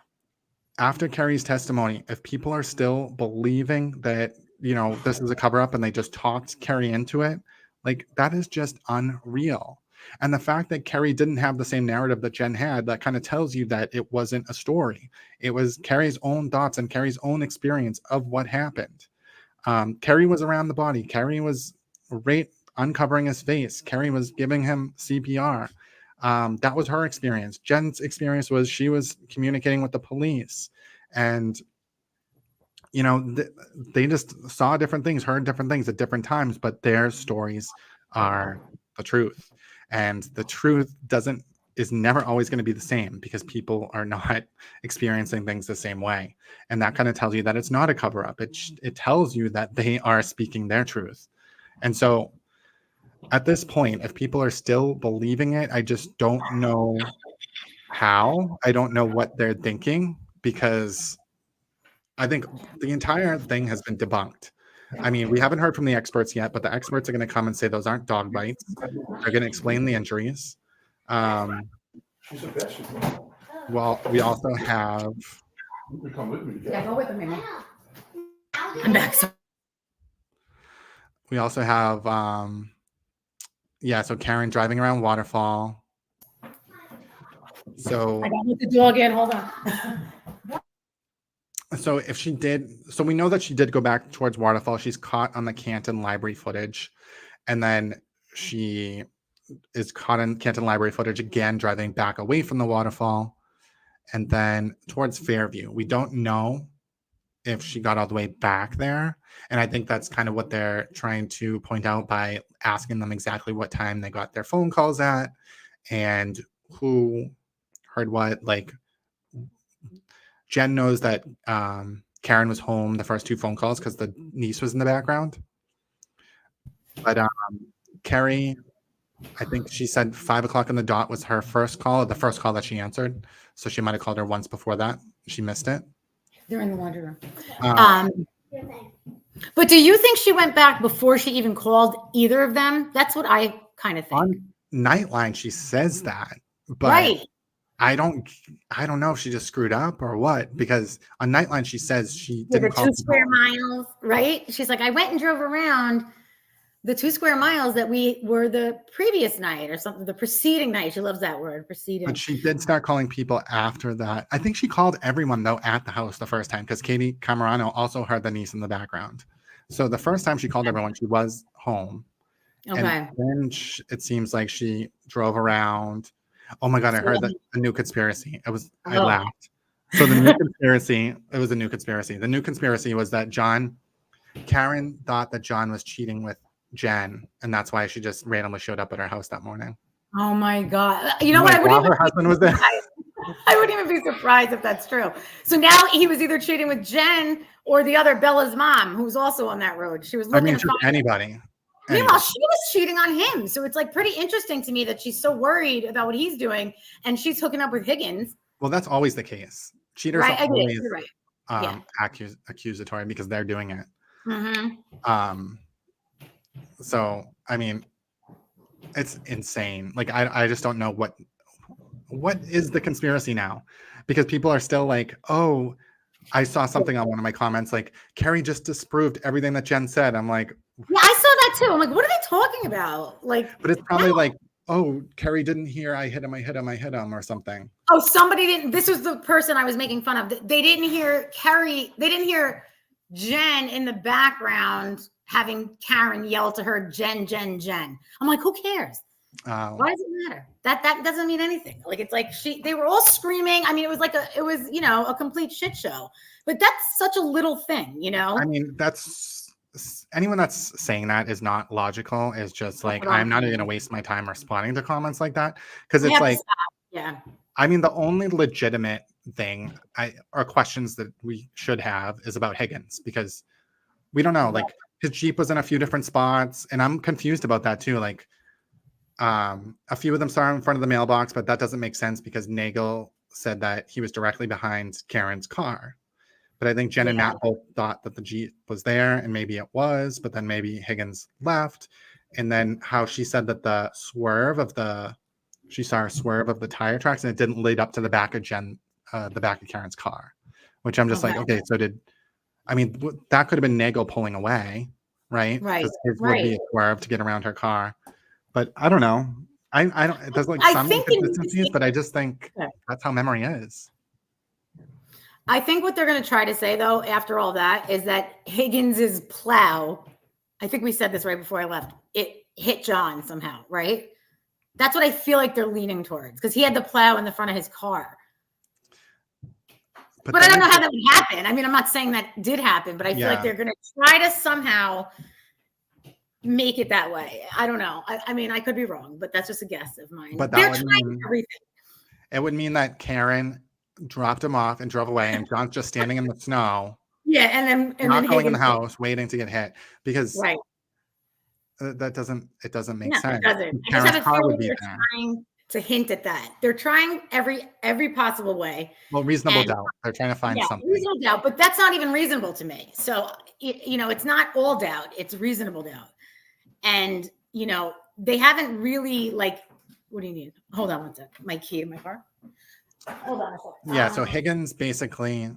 after Kerry's testimony, if people are still believing that, this is a cover-up and they just talked Kerry into it, like, that is just unreal. And the fact that Kerry didn't have the same narrative that Jen had, that kind of tells you that it wasn't a story. It was Kerry's own thoughts and Kerry's own experience of what happened. Kerry was around the body. Kerry was uncovering his face. Kerry was giving him CPR. That was her experience. Jen's experience was she was communicating with the police. And they just saw different things, heard different things at different times, but their stories are the truth. And the truth is never always going to be the same, because people are not experiencing things the same way. And that kind of tells you that it's not a cover-up. It tells you that they are speaking their truth. And so at this point, if people are still believing it, I just don't know how. I don't know what they're thinking, because I think the entire thing has been debunked. I mean, we haven't heard from the experts yet, but the experts are going to come and say those aren't dog bites. They're going to explain the injuries. Well, we also have. Yeah, go with me. I'm back. We also have, so Karen driving around Waterfall. So I got to let the dog in. Hold on. So we know that she did go back towards Waterfall. She's caught on the Canton Library footage. And then she is caught in Canton Library footage again, driving back away from the waterfall. And then towards Fairview. We don't know if she got all the way back there. And I think that's kind of what they're trying to point out by asking them exactly what time they got their phone calls at and who heard what. Like, Jen knows that Karen was home the first two phone calls because the niece was in the background. But Kerry, I think she said 5 o'clock on the dot was her first call, the first call that she answered. So she might have called her once before that. She missed it. They're in the laundry room. But do you think she went back before she even called either of them? That's what I kind of think. On Nightline, she says that. But right. I don't know if she just screwed up or what, because on Nightline she says she didn't call 2 square miles, right? She's like, I went and drove around the 2 square miles that we were the previous night or something, the preceding night. She loves that word, preceding. But she did start calling people after that. I think she called everyone, though, at the house the first time, because Katie Camerano also heard the niece in the background. So the first time she called everyone, she was home. Okay. And then it seems like she drove around. Oh my God, I heard the new conspiracy. I laughed. So the new conspiracy, it was a new conspiracy. The new conspiracy was that Karen thought that John was cheating with Jen, and that's why she just randomly showed up at her house that morning. Oh my God. You know what? Her husband was there. I wouldn't even be surprised if that's true. So now he was either cheating with Jen or the other Bella's mom, who's also on that road. She was looking for anybody. Meanwhile, she was cheating on him. So it's like pretty interesting to me that she's so worried about what he's doing and she's hooking up with Higgins. Well, that's always the case. Cheaters right? are always accusatory because they're doing it. Mm-hmm. So, I mean, It's insane. Like I just don't know what is the conspiracy now, because people are still like, oh, I saw something on one of my comments like Kerry just disproved everything that Jen said. I'm like, yeah, I saw that too. I'm like, what are they talking about? Like, but it's probably like, oh, Kerry didn't hear I hit him or something. Oh, somebody didn't. This was the person I was making fun of. They didn't hear Kerry. They didn't hear Jen in the background having Karen yell to her, Jen, Jen, Jen. I'm like, who cares? Why does it matter? That doesn't mean anything. Like, it's like they were all screaming. I mean, it was a complete shit show. But that's such a little thing, you know? I mean, anyone that's saying that is not logical. Is just like, I'm not going to waste my time responding to comments like that, because it's like, yeah. I mean, the only legitimate thing or questions that we should have is about Higgins, because we don't know. Like, his Jeep was in a few different spots, and I'm confused about that too. Like, a few of them saw him in front of the mailbox, but that doesn't make sense because Nagel said that he was directly behind Karen's car. But I think Jen and Matt both thought that the Jeep was there, and maybe it was, but then maybe Higgins left. And then how she said that she saw a swerve of the tire tracks, and it didn't lead up to the back of Karen's car, which I'm just like, okay, so that could have been Nagel pulling away, right? Right. His would be a swerve to get around her car. But I don't know. I don't. There's like some inconsistencies, but I just think that's how memory is. I think what they're going to try to say, though, after all that, is that Higgins's plow, I think we said this right before I left, it hit John somehow, right? That's what I feel like they're leaning towards, because he had the plow in the front of his car. But I don't know how that would happen. I mean, I'm not saying that did happen, but I feel like they're going to try to somehow make it that way. I don't know. I mean, I could be wrong, but that's just a guess of mine. But that would mean everything. It would mean that Karen dropped him off and drove away, and John's just standing in the snow. Yeah, and not going in the house, waiting to get hit, because that doesn't make sense. It doesn't. Karen's car would be there. Trying to hint at that. They're trying every possible way. Well, reasonable doubt. They're trying to find something. Reasonable doubt, but that's not even reasonable to me. So it's not all doubt; it's reasonable doubt. And they haven't really what do you need? Hold on one sec. My key in my car. Hold on a second. Yeah, so Higgins basically,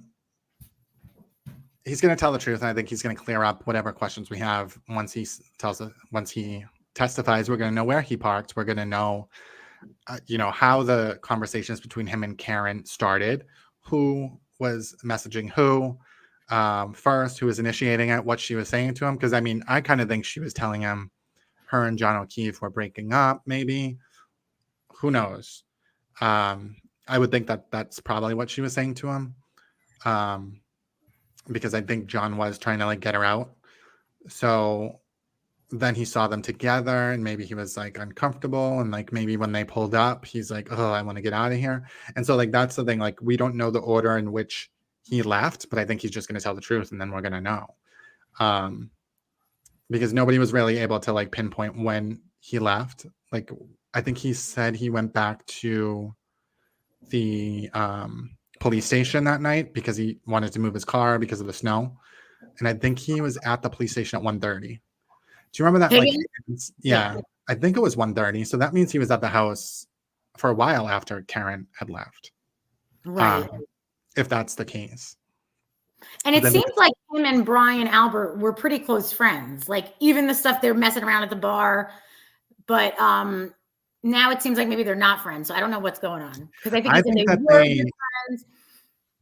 he's going to tell the truth, and I think he's going to clear up whatever questions we have once he testifies. We're going to know where he parked. We're going to know, how the conversations between him and Karen started, who was messaging who first, who was initiating it, what she was saying to him. Because I mean, I kind of think she was telling him her and John O'Keefe were breaking up, maybe. Who knows? I would think that that's probably what she was saying to him, because I think John was trying to get her out. So then he saw them together, and maybe he was uncomfortable, and maybe when they pulled up, he's like, "Oh, I want to get out of here." And so that's the thing. We don't know the order in which he left, but I think he's just going to tell the truth, and then we're going to know, because nobody was really able to pinpoint when he left. I think he said he went back to the police station that night because he wanted to move his car because of the snow, and I think he was at the police station at 1:30. Do you remember that? Yeah, I think it was 1:30. So that means he was at the house for a while after Karen had left, right? If that's the case. And it seems like him and Brian Albert were pretty close friends. Even the stuff they're messing around at the bar, but now it seems like maybe they're not friends. So I don't know what's going on, because I think they were friends.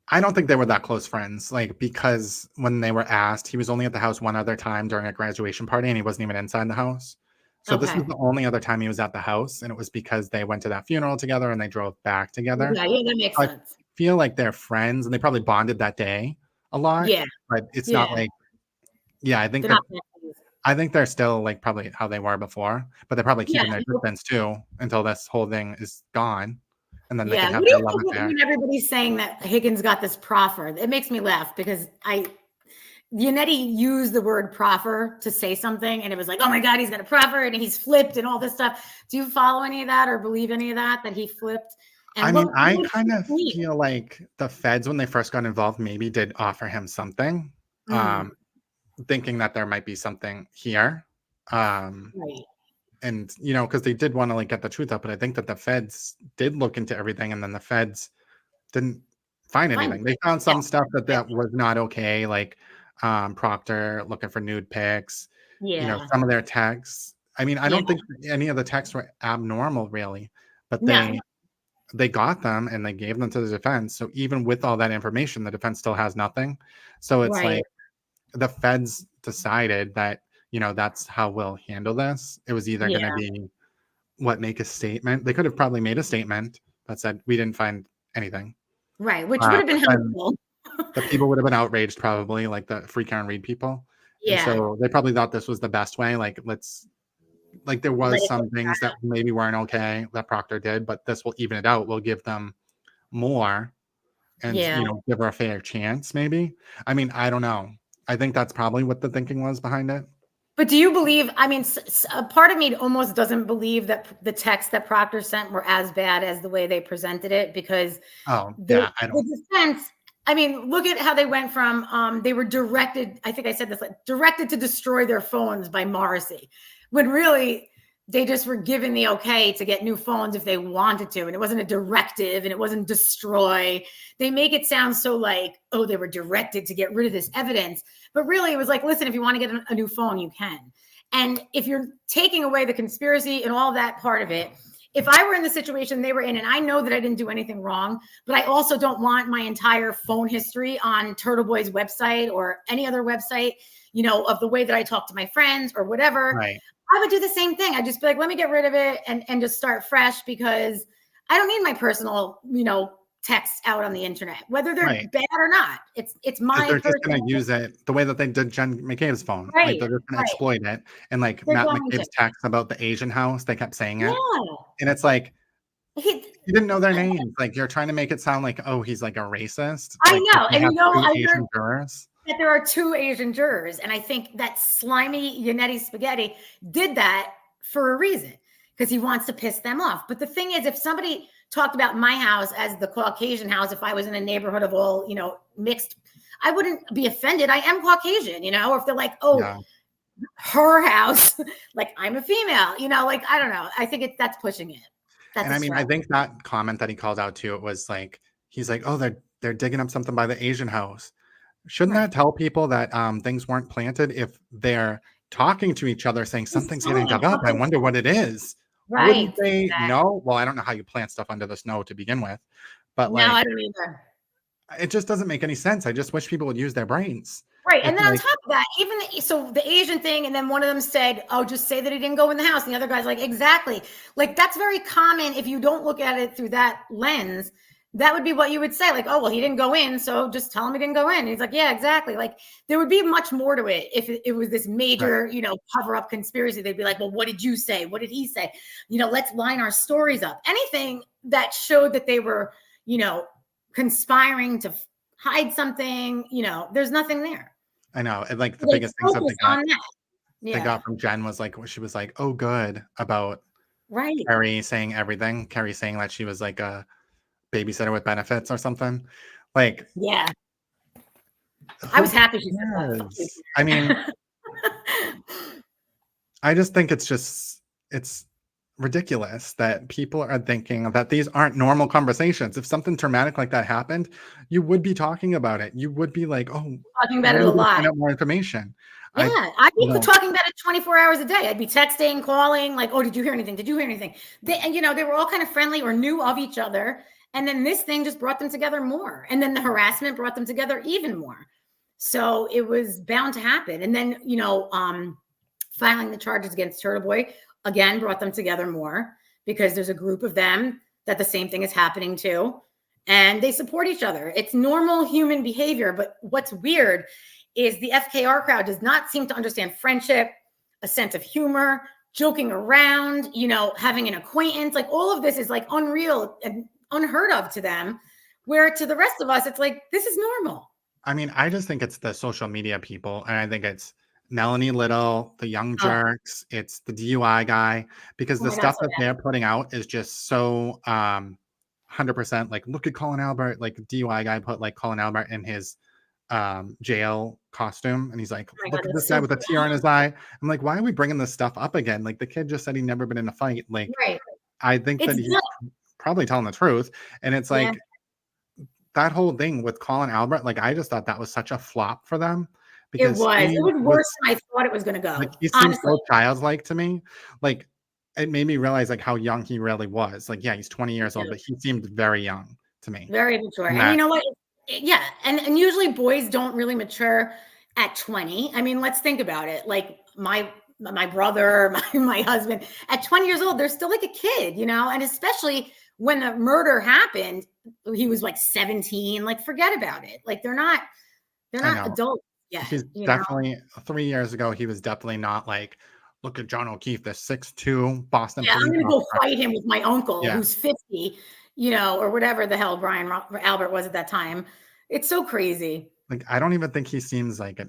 I don't think they were that close friends, because when they were asked, he was only at the house one other time during a graduation party, and he wasn't even inside the house. So this was the only other time he was at the house, and it was because they went to that funeral together and they drove back together. Yeah, that makes sense. I feel like they're friends, and they probably bonded that day a lot. Yeah, but it's not I think they're still probably how they were before, but they're probably keeping their distance too until this whole thing is gone, and then they can have their love affair. When everybody's saying that Higgins got this proffer, it makes me laugh, because Yannetti used the word proffer to say something, and it was oh my God, he's got a proffer and he's flipped and all this stuff. Do you follow any of that or believe any of that he flipped? And I kind of feel like the feds, when they first got involved, maybe did offer him something. Thinking that there might be something here. Right. and because they did want to like get the truth out, but I think that the feds did look into everything, and then the feds didn't find anything. They found some stuff that was not okay, like Proctor looking for nude pics. Some of their texts. I mean, I don't think any of the texts were abnormal, really, but they got them and they gave them to the defense. So even with all that information, the defense still has nothing. So it's like the feds decided that, that's how we'll handle this. It was either going to be make a statement. They could have probably made a statement that said, we didn't find anything. Right. Which would have been helpful. The people would have been outraged, probably, like the Free Karen Reed people. Yeah. And so they probably thought this was the best way. There was some things that maybe weren't okay that Proctor did, but this will even it out. We'll give them more and, give her a fair chance, maybe. I mean, I don't know. I think that's probably what the thinking was behind it. But do you believe, I mean, a part of me almost doesn't believe that the text that Proctor sent were as bad as the way they presented it, because the defense, I mean, look at how they went from, they were directed, I think I said this, directed to destroy their phones by Morrissey, when really they just were given the okay to get new phones if they wanted to. And it wasn't a directive and it wasn't destroy. They make it sound so like, oh, they were directed to get rid of this evidence. But really it was like, listen, if you want to get a new phone, you can. And if you're taking away the conspiracy and all that part of it, if I were in the situation they were in, and I know that I didn't do anything wrong, but I also don't want my entire phone history on Turtle Boy's website or any other website, of the way that I talk to my friends or whatever. Right. I would do the same thing. I'd just be like, let me get rid of it and just start fresh, because I don't need my personal, texts out on the internet, whether they're bad or not. It's my. They're just going to use it the way that they did Jen McCabe's phone. Right. They're just going to exploit it. And Matt McCabe's text about the Asian house, they kept saying it. Yeah. And it's like, you didn't know their names. Like, you're trying to make it sound like, oh, he's like a racist. I know. And I Asian jurors. That there are 2 Asian jurors. And I think that slimy Yannetti Spaghetti did that for a reason, because he wants to piss them off. But the thing is, if somebody talked about my house as the Caucasian house, if I was in a neighborhood of all, mixed, I wouldn't be offended. I am Caucasian, or if they're like, oh, her house, like I'm a female, I don't know. I think that's pushing it. And I mean, I think that comment that he called out to, it was like, he's like, oh, they're digging up something by the Asian house. Shouldn't that tell people that things weren't planted if they're talking to each other saying something's getting dug up? I wonder what it is. Right. Wouldn't they know? Well, I don't know how you plant stuff under the snow to begin with, but no, I don't either. It just doesn't make any sense. I just wish people would use their brains. Right. And then on top of that, so the Asian thing, and then one of them said, oh, just say that he didn't go in the house. And the other guy's like, exactly. Like, that's very common. If you don't look at it through that lens, that would be what you would say. Like, oh, well, he didn't go in, so just tell him he didn't go in. And he's like, yeah, exactly. Like, there would be much more to it if it was this major, cover up conspiracy. They'd be like, well, what did you say? What did he say? Let's line our stories up. Anything that showed that they were, conspiring to hide something, there's nothing there. I know. And like the biggest things that they got from Jen was like, she was like, oh, good about Kerry saying everything. Kerry saying that she was like a babysitter with benefits or something. Like, yeah. I was happy she said that. I mean, I just think it's ridiculous that people are thinking that these aren't normal conversations. If something traumatic like that happened, you would be talking about it. You would be like, oh, talking about it a lot. Find out more information. Yeah, I'd be talking about it 24 hours a day. I'd be texting, calling, like, oh, did you hear anything? Did you hear anything? And they were all kind of friendly or knew of each other. And then this thing just brought them together more. And then the harassment brought them together even more. So it was bound to happen. And then, filing the charges against Turtle Boy, again, brought them together more, because there's a group of them that the same thing is happening to. And they support each other. It's normal human behavior. But what's weird is the FKR crowd does not seem to understand friendship, a sense of humor, joking around, having an acquaintance. Like, all of this is like unreal and unheard of to them, where to the rest of us, it's like, this is normal. I mean, I just think it's the social media people. And I think it's Melanie Little, the young jerks. It's the DUI guy, because the stuff that they're putting out is just so 100% like, look at Colin Albert, like DUI guy put like Colin Albert in his jail costume, and he's like, Oh my look God, at that's this guy so with a tear in his eye. I'm like, why are we bringing this stuff up again? Like, the kid just said he'd never been in a fight. Like, right. I think that It's he's probably telling the truth. And it's yeah. like that whole thing with Colin Albert, like, I just thought that was such a flop for them It because was. he It was was worse than I thought it was going to like, go. he seems Honestly. so childlike to me. Like, it made me realize like how young he really was. Like, yeah, he's 20 years old, but he seemed very young to me. Very mature. And And you that, know what? Yeah. And usually boys don't really mature at 20. I mean, let's think about it. Like my brother, my husband, at 20 years old, they're still like a kid, you know? And especially when the murder happened, he was like 17. Like, forget about it. Like, they're not adults yet. he's You know? definitely 3 years ago, he was definitely not like, look at John O'Keefe, this 6'2" Boston Yeah, I'm police going to go officer. fight him with my uncle Yeah. who's 50, you know, or whatever the hell Brian Albert was at that time. It's so crazy. Like, I don't even think he seems like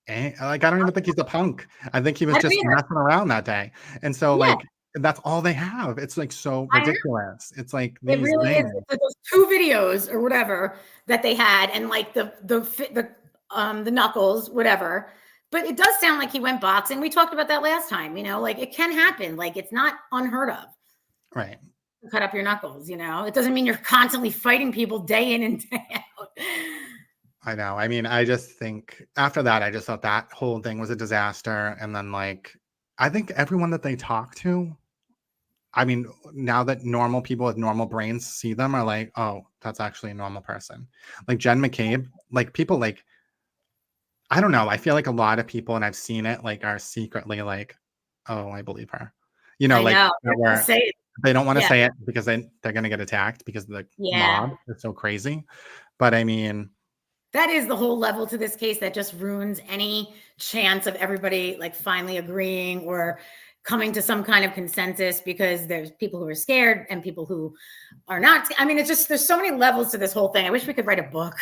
I don't even think he's a punk. I think he was I don't just either. messing around that day. And so, Yeah. like, that's all they have. It's like so I know. ridiculous. It's like It these really is. things. It's like those 2 videos or whatever that they had, and like the knuckles, whatever. But it does sound like he went boxing. We talked about that last time. You know, like it can happen. Like it's not unheard of. Right. To cut up your knuckles. You know, it doesn't mean you're constantly fighting people day in and day out. I know. I mean, I just think after that, I just thought that whole thing was a disaster. And then, like, I think everyone that they talk to, I mean, now that normal people with normal brains see them are like, oh, that's actually a normal person. Like Jen McCabe, like people like, I don't know. I feel like a lot of people, and I've seen it, like are secretly like, oh, I believe her. You know, I like know. where Say it. they don't want to Yeah. say it because they're going to get attacked because the Yeah. mob is so crazy. But I mean, That is the whole level to this case that just ruins any chance of everybody like finally agreeing or coming to some kind of consensus, because there's people who are scared and people who are not. I mean, it's just, there's so many levels to this whole thing. I wish we could write a book.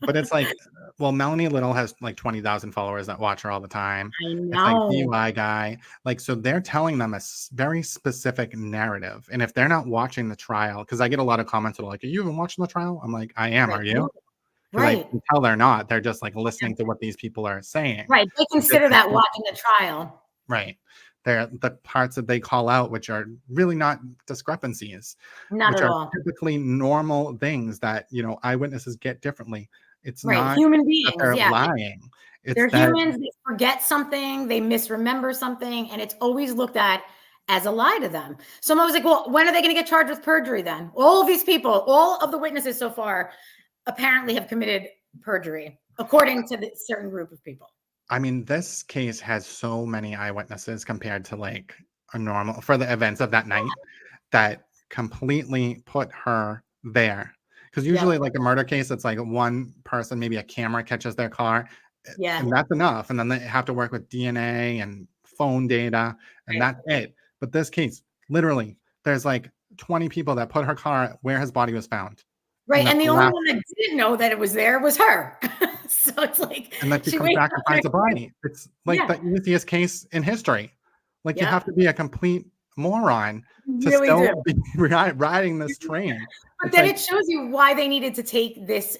but it's like, well, Melanie Little has like 20,000 followers that watch her all the time. I It's like know. DUI guy. Like, so they're telling them a very specific narrative. And if they're not watching the trial, because I get a lot of comments that are like, are you even watching the trial? I'm like, I am. Right. Are you? Right. I can tell they're not. They're just like listening to what these people are saying. Right. They consider that watching the trial. Right. They're the parts that they call out, which are really not discrepancies, Not which at are all. typically normal things that, you know, eyewitnesses get differently. It's Right. not Human that beings. they're Yeah. lying. It's They're that, humans. They forget something. They misremember something. And it's always looked at as a lie to them. Someone was like, well, when are they going to get charged with perjury then? All of these people, all of the witnesses so far apparently have committed perjury, according to this certain group of people. I mean, this case has so many eyewitnesses compared to like a normal for the events of that night that completely put her there. Because usually, like a murder case, it's like one person, maybe a camera catches their car, Yeah. and that's enough. And then they have to work with DNA and phone data, and that's it. But this case, literally, there's like 20 people that put her car where his body was found. Right. And the only last- one that didn't know that it was there was her. So it's like, and then she comes wakes back and up finds a next morning. body. It's like the easiest case in history. Like you Yeah. have to be a complete moron to Really still be riding this train. But It's then like, it shows you why they needed to take this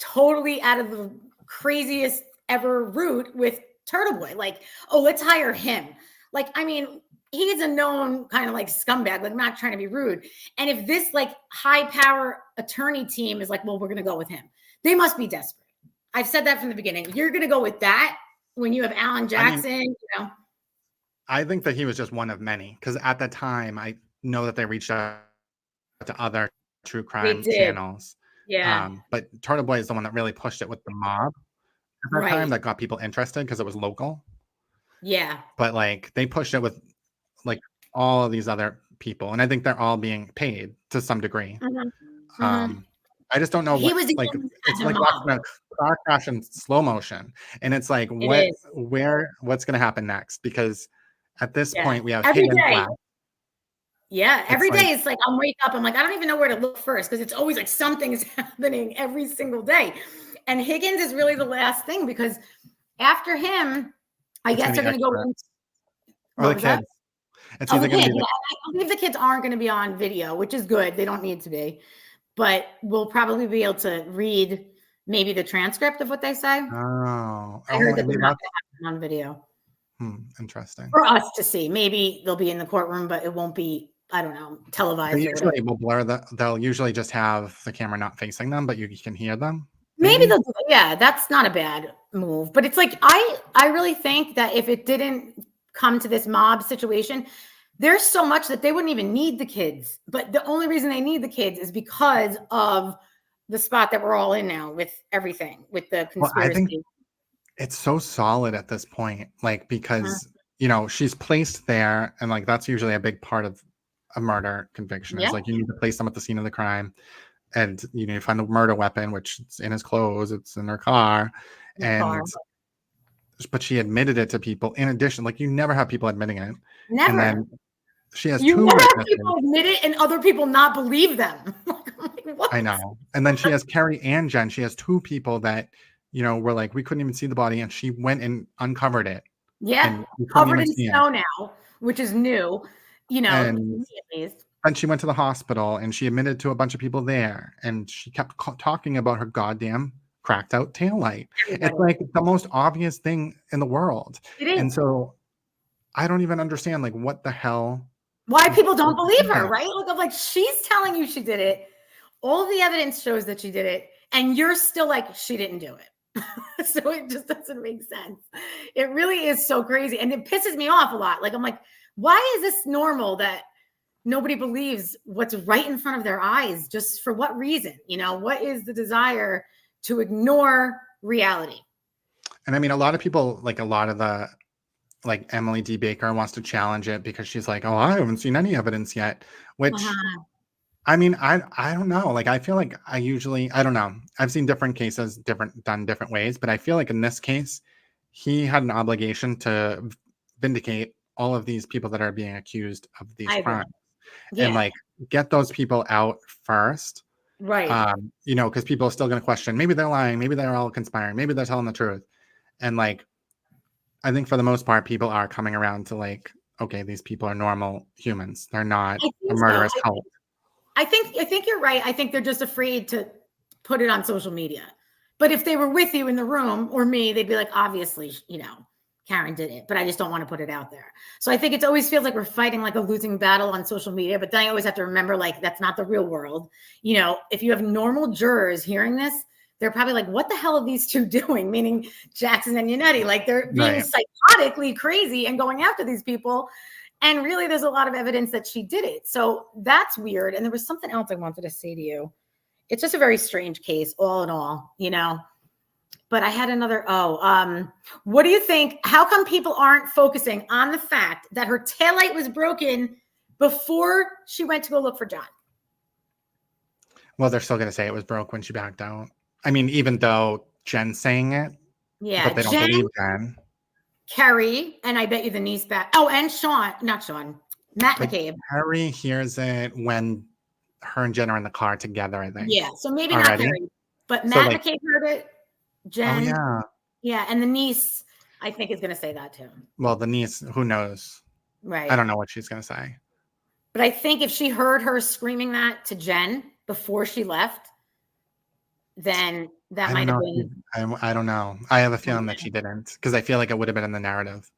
totally out of the craziest ever route with Turtle Boy. Like, oh, let's hire him. Like, I mean, he's a known kind of like scumbag, like not trying to be rude. And if this like high power attorney team is like, well, we're going to go with him, they must be desperate. I've said that from the beginning. You're going to go with that when you have Alan Jackson, you know? I think that he was just one of many, because at the time, I know that they reached out to other true crime channels. Yeah. But Turtle Boy is the one that really pushed it with the mob at that time, that got people interested because it was local. Yeah. But like they pushed it with like all of these other people, and I think they're all being paid to some degree. I just don't know He what, was like against it's the like mob. watching a car crash in slow motion, and it's like what's going to happen next? Because at this point we have every Higgins day. left. Yeah, every day it's like I'll wake up, I'm like, I don't even know where to look first, because it's always like something is happening every single day. And Higgins is really the last thing, because after him, I guess they're going to go into or the kids. It's either going to be I believe the kids aren't going to be on video, which is good. They don't need to be, but we'll probably be able to read maybe the transcript of what they say. Oh, I heard that maybe they're not going to have it on video. Interesting. For us to see. Maybe they'll be in the courtroom, but it won't be, I don't know, televised. They usually will blur they'll usually just have the camera not facing them, but you can hear them. Maybe they'll do it. Yeah, that's not a bad move. But it's like, I really think that if it didn't come to this mob situation, there's so much that they wouldn't even need the kids. But the only reason they need the kids is because of the spot that we're all in now with everything, with the conspiracy. Well, I think it's so solid at this point, like, because, you know, she's placed there, and like, that's usually a big part of a murder conviction. It's like, you need to place them at the scene of the crime, and you need to find the murder weapon, which is in his clothes, it's in her car. But she admitted it to people. In addition, like, you never have people admitting it. Never. And then she has you two never witnesses. have people admit it and other people not believe them. I know. And then she has Kerry and Jen. She has two people that, you know, were like, we couldn't even see the body, and she went and uncovered it. Yeah, covered in snow now, which is new, you know, and at least. And she went to the hospital, and she admitted to a bunch of people there, and she kept talking about her goddamn cracked out taillight. It's like the most obvious thing in the world. It is. And so I don't even understand, like, what the hell. Why people don't believe her, right? Look, I'm like, she's telling you she did it. All the evidence shows that she did it, and you're still like, she didn't do it. So it just doesn't make sense. It really is so crazy. And it pisses me off a lot. Like, I'm like, why is this normal that nobody believes what's right in front of their eyes? Just for what reason? You know, what is the desire to ignore reality? And I mean, a lot of people, like, a lot of the, like, Emily D. Baker wants to challenge it because she's like, oh, I haven't seen any evidence yet, which I mean, I don't know. Like, I feel like I don't know. I've seen different cases done different ways, but I feel like in this case, he had an obligation to vindicate all of these people that are being accused of these crimes. Yeah. And, like, get those people out first. Right. You know, because people are still going to question, maybe they're lying, maybe they're all conspiring, maybe they're telling the truth. And, like, I think for the most part, people are coming around to, like, okay, these people are normal humans. They're not a murderous cult. I think you're right. I think they're just afraid to put it on social media. But if they were with you in the room or me, they'd be like, obviously, you know, Karen did it, but I just don't want to put it out there. So I think it always feels like we're fighting like a losing battle on social media, but then I always have to remember, like, that's not the real world. You know, if you have normal jurors hearing this, they're probably like, what the hell are these two doing? Meaning Jackson and Yannetti, like, they're being psychotically crazy and going after these people. And really, there's a lot of evidence that she did it. So that's weird. And there was something else I wanted to say to you. It's just a very strange case, all in all, you know. But I had another, what do you think? How come people aren't focusing on the fact that her taillight was broken before she went to go look for John? Well, they're still going to say it was broke when she backed out. I mean, even though Jen's saying it. Yeah. But they don't believe Jen. Kerry, and I bet you the niece back. Oh, and Matt McCabe. Kerry hears it when her and Jen are in the car together, I think. Yeah, so maybe not Kerry, but Matt McCabe heard it. Jen. Oh, yeah. Yeah, and the niece, I think, is going to say that too. Well, the niece, who knows? Right. I don't know what she's going to say. But I think if she heard her screaming that to Jen before she left, then that might have been. I don't know. I have a feeling that she didn't, because I feel like it would have been in the narrative.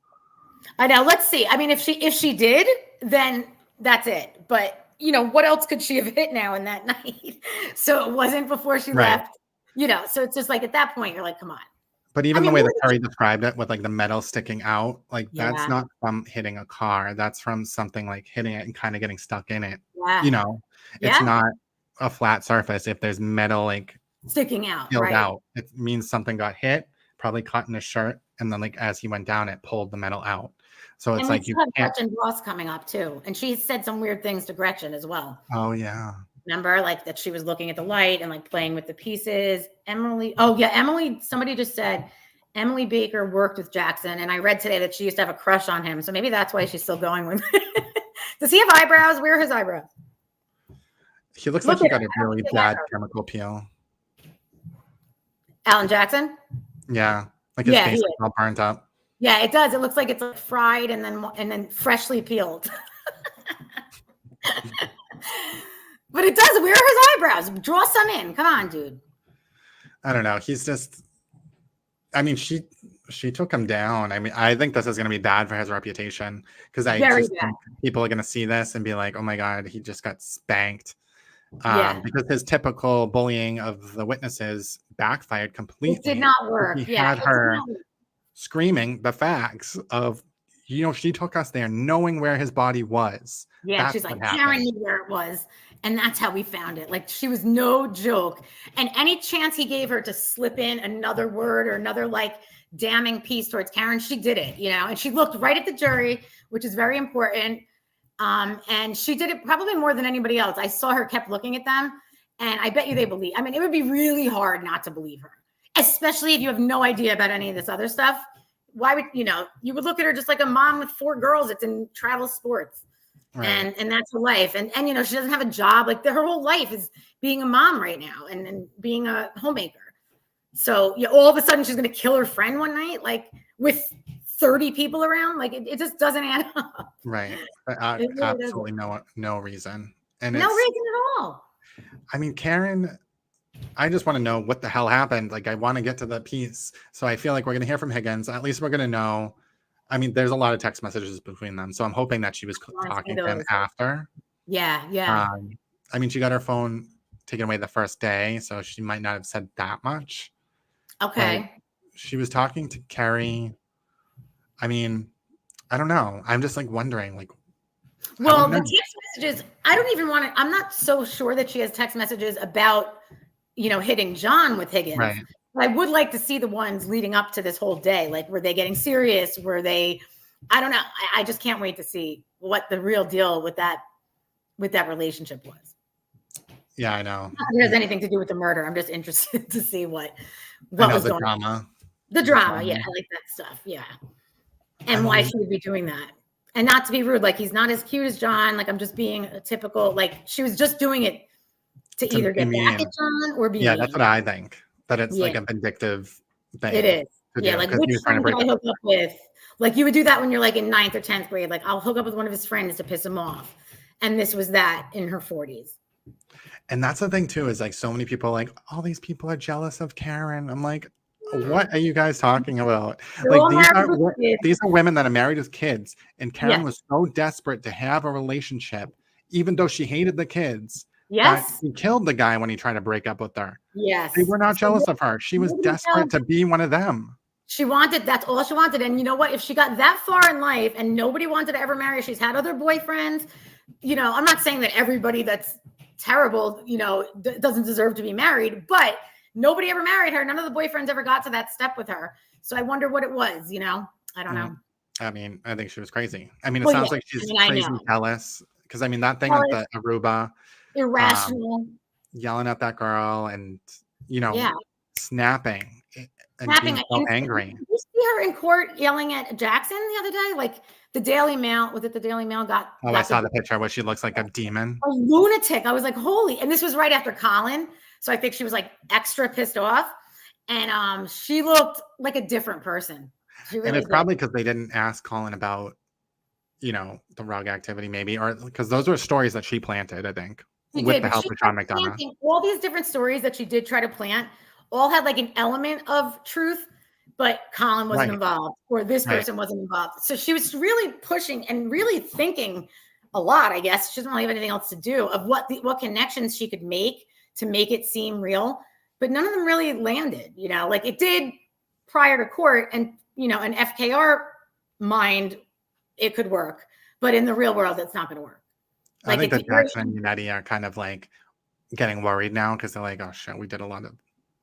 I know. Let's see. I mean, if she did, then that's it. But, you know, what else could she have hit now in that night? So it wasn't before she left. You know, so it's just like at that point, you're like, come on. But even the way that Kerry described it with, like, the metal sticking out, like, that's not from hitting a car. That's from something like hitting it and kind of getting stuck in it. Yeah. You know, it's not a flat surface. If there's metal, like, sticking out, peeled out, it means something got hit, probably caught in his shirt, and then, like, as he went down, it pulled the metal out. So it's like, you have Gretchen Ross coming up too, and she said some weird things to Gretchen as well. Oh yeah. Remember, like, that she was looking at the light and, like, playing with the pieces. Emily, somebody just said Emily Baker worked with Jackson, and I read today that she used to have a crush on him, so maybe that's why she's still going with it. Does he have eyebrows? Where are his eyebrows? He looks like he got a really bad chemical peel. Alan Jackson? Yeah. Like, his face is all burnt up. Yeah, it does. It looks like it's, like, fried and then freshly peeled. But it does. Where are his eyebrows? Draw some in. Come on, dude. I don't know. He's just, I mean, she took him down. I mean, I think this is going to be bad for his reputation because I Very just bad. think people are going to see this and be like, oh my God, he just got spanked. Yeah. Because his typical bullying of the witnesses backfired completely. It did not work. He Yeah. had her screaming the facts of, she took us there knowing where his body was. Yeah, That's she's like, what Karen happened. knew where it was. And that's how we found it. Like, she was no joke. And any chance he gave her to slip in another word or another like damning piece towards Karen, she did it, you know, and she looked right at the jury, which is very important. And she did it probably more than anybody else. I saw her kept looking at them, and I bet you they believe. I mean, it would be really hard not to believe her, especially if you have no idea about any of this other stuff. Why would, you know, you would look at her just like a mom with 4 girls that's in travel sports. Right. And that's her life. And, you know, she doesn't have a job. Like, her whole life is being a mom right now and being a homemaker. So all of a sudden she's going to kill her friend one night, like with 30 people around. Like, it just doesn't add up. Right. Really Absolutely no reason. And no reason at all. I mean, Karen, I just want to know what the hell happened. Like, I want to get to the piece. So I feel like we're going to hear from Higgins. At least we're going to know. I mean, there's a lot of text messages between them. So I'm hoping that she was talking to him after. Yeah. I mean, she got her phone taken away the first day, so she might not have said that much. Okay. But she was talking to Kerry. I mean, I don't know. I'm just like wondering, like, well, the text messages, I don't even want to, I'm not so sure that she has text messages about, you know, hitting John with Higgins. Right. I would like to see the ones leading up to this whole day. Like, were they getting serious? Were they, I don't know. I just can't wait to see what the real deal with that relationship was. Yeah, I know. Not that it has anything to do with the murder. I'm just interested to see what was the going drama. on. The drama. Yeah. I like that stuff. Yeah. And why she would be doing that. And not to be rude. Like, he's not as cute as John. Like, I'm just being a typical, like, she was just doing it to either get back at John or be mean. That's what I think. That it's like a vindictive thing. It is. Yeah, like, which friend can I hook up with? Like, you would do that when you're like in 9th or 10th grade. Like, I'll hook up with one of his friends to piss him off. And this was that in her 40s. And that's the thing too, is like so many people like, all these people are jealous of Karen. I'm like, what are you guys talking about? Like, these are women that are married with kids. And Karen was so desperate to have a relationship, even though she hated the kids. Yes. He killed the guy when he tried to break up with her. Yes. They were not jealous of her. She was desperate to be one of them. That's all she wanted. And you know what? If she got that far in life and nobody wanted to ever marry her, she's had other boyfriends. You know, I'm not saying that everybody that's terrible, you know, doesn't deserve to be married, but nobody ever married her. None of the boyfriends ever got to that step with her. So I wonder what it was, you know? I don't know. I mean, I think she was crazy. I mean, it sounds like she's crazy jealous. Because I mean, that thing with the Aruba. Irrational. Yelling at that girl and, you know, snapping and being so angry. Did you see her in court yelling at Jackson the other day? Like, the Daily Mail, was it the Daily Mail got? Oh, I saw the picture where she looks like a demon. A lunatic. I was like, holy. And this was right after Colin. So I think she was like extra pissed off. And she looked like a different person. Really and it's probably because they didn't ask Colin about, you know, the rug activity maybe, or because those were stories that she planted, I think, with the help of John McDonough. All these different stories that she did try to plant all had like an element of truth, but Colin wasn't involved or this person wasn't involved. So she was really pushing and really thinking a lot, I guess. She doesn't really have anything else to do of what connections she could make to make it seem real. But none of them really landed, you know, like it did prior to court and, you know, an FKR mind, it could work. But in the real world, it's not going to work. Like, I think that Jackson and Unetti are kind of like getting worried now because they're like, oh shit, we did a lot of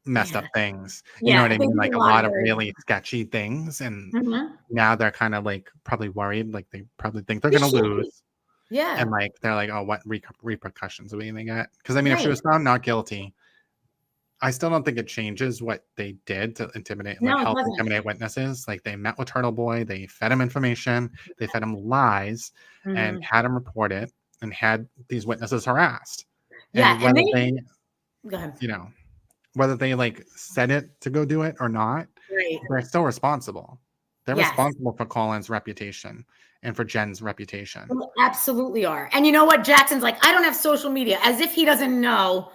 messed up things. You know what I mean? Like a lot of really sketchy things. And now they're kind of like probably worried. Like they probably think they're going to lose. Yeah. And like, they're like, oh, what repercussions are we going to get? Because I mean, if she was found not guilty, I still don't think it changes what they did to intimidate, help intimidate witnesses. Like they met with Turtle Boy, they fed him information, they fed him lies and had him report it and had these witnesses harassed. Yeah. And whether you know, whether they like said it to go do it or not, they're still responsible. They're responsible for Colin's reputation and for Jen's reputation. They absolutely are. And you know what? Jackson's like, I don't have social media, as if he doesn't know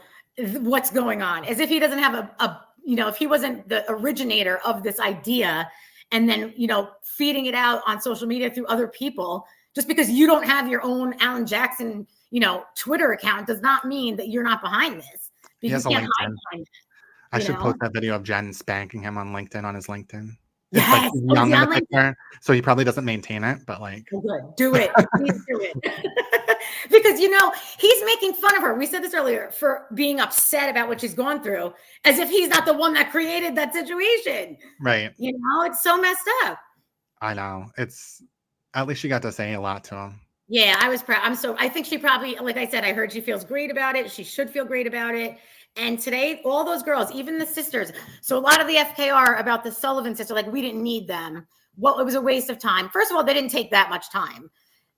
what's going on, as if he doesn't have a if he wasn't the originator of this idea and then, feeding it out on social media through other people, just because you don't have your own Alan Jackson, Twitter account does not mean that you're not behind this. He has you a can't hide LinkedIn. behind it. I should post that video of Jen spanking him on LinkedIn on his LinkedIn. It's Yes. like young in the picture, so he probably doesn't maintain it, but like, oh, good. Do it. Please do it. Because he's making fun of her. We said this earlier, for being upset about what she's going through, as if he's not the one that created that situation. Right. It's so messed up. I know. It's at least she got to say a lot to him. Yeah, I was proud. I think she probably, like I said, I heard she feels great about it. She should feel great about it. And today, all those girls, even the sisters. So a lot of the FKR about the Sullivan sister, like, we didn't need them. Well, it was a waste of time. First of all, they didn't take that much time.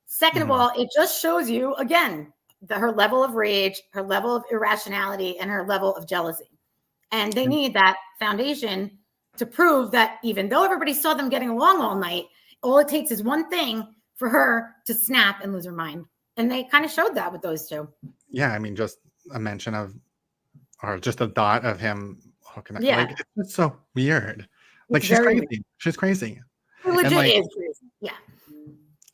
Second of all, it just shows you, again, her level of rage, her level of irrationality, and her level of jealousy. And they need that foundation to prove that even though everybody saw them getting along all night, all it takes is one thing for her to snap and lose her mind. And they kind of showed that with those two. Yeah, I mean, just a mention of, or just a thought of him hooking up. Yeah. Like, it's so weird. Like, she's crazy. Weird. She's crazy. It legit is crazy. Yeah.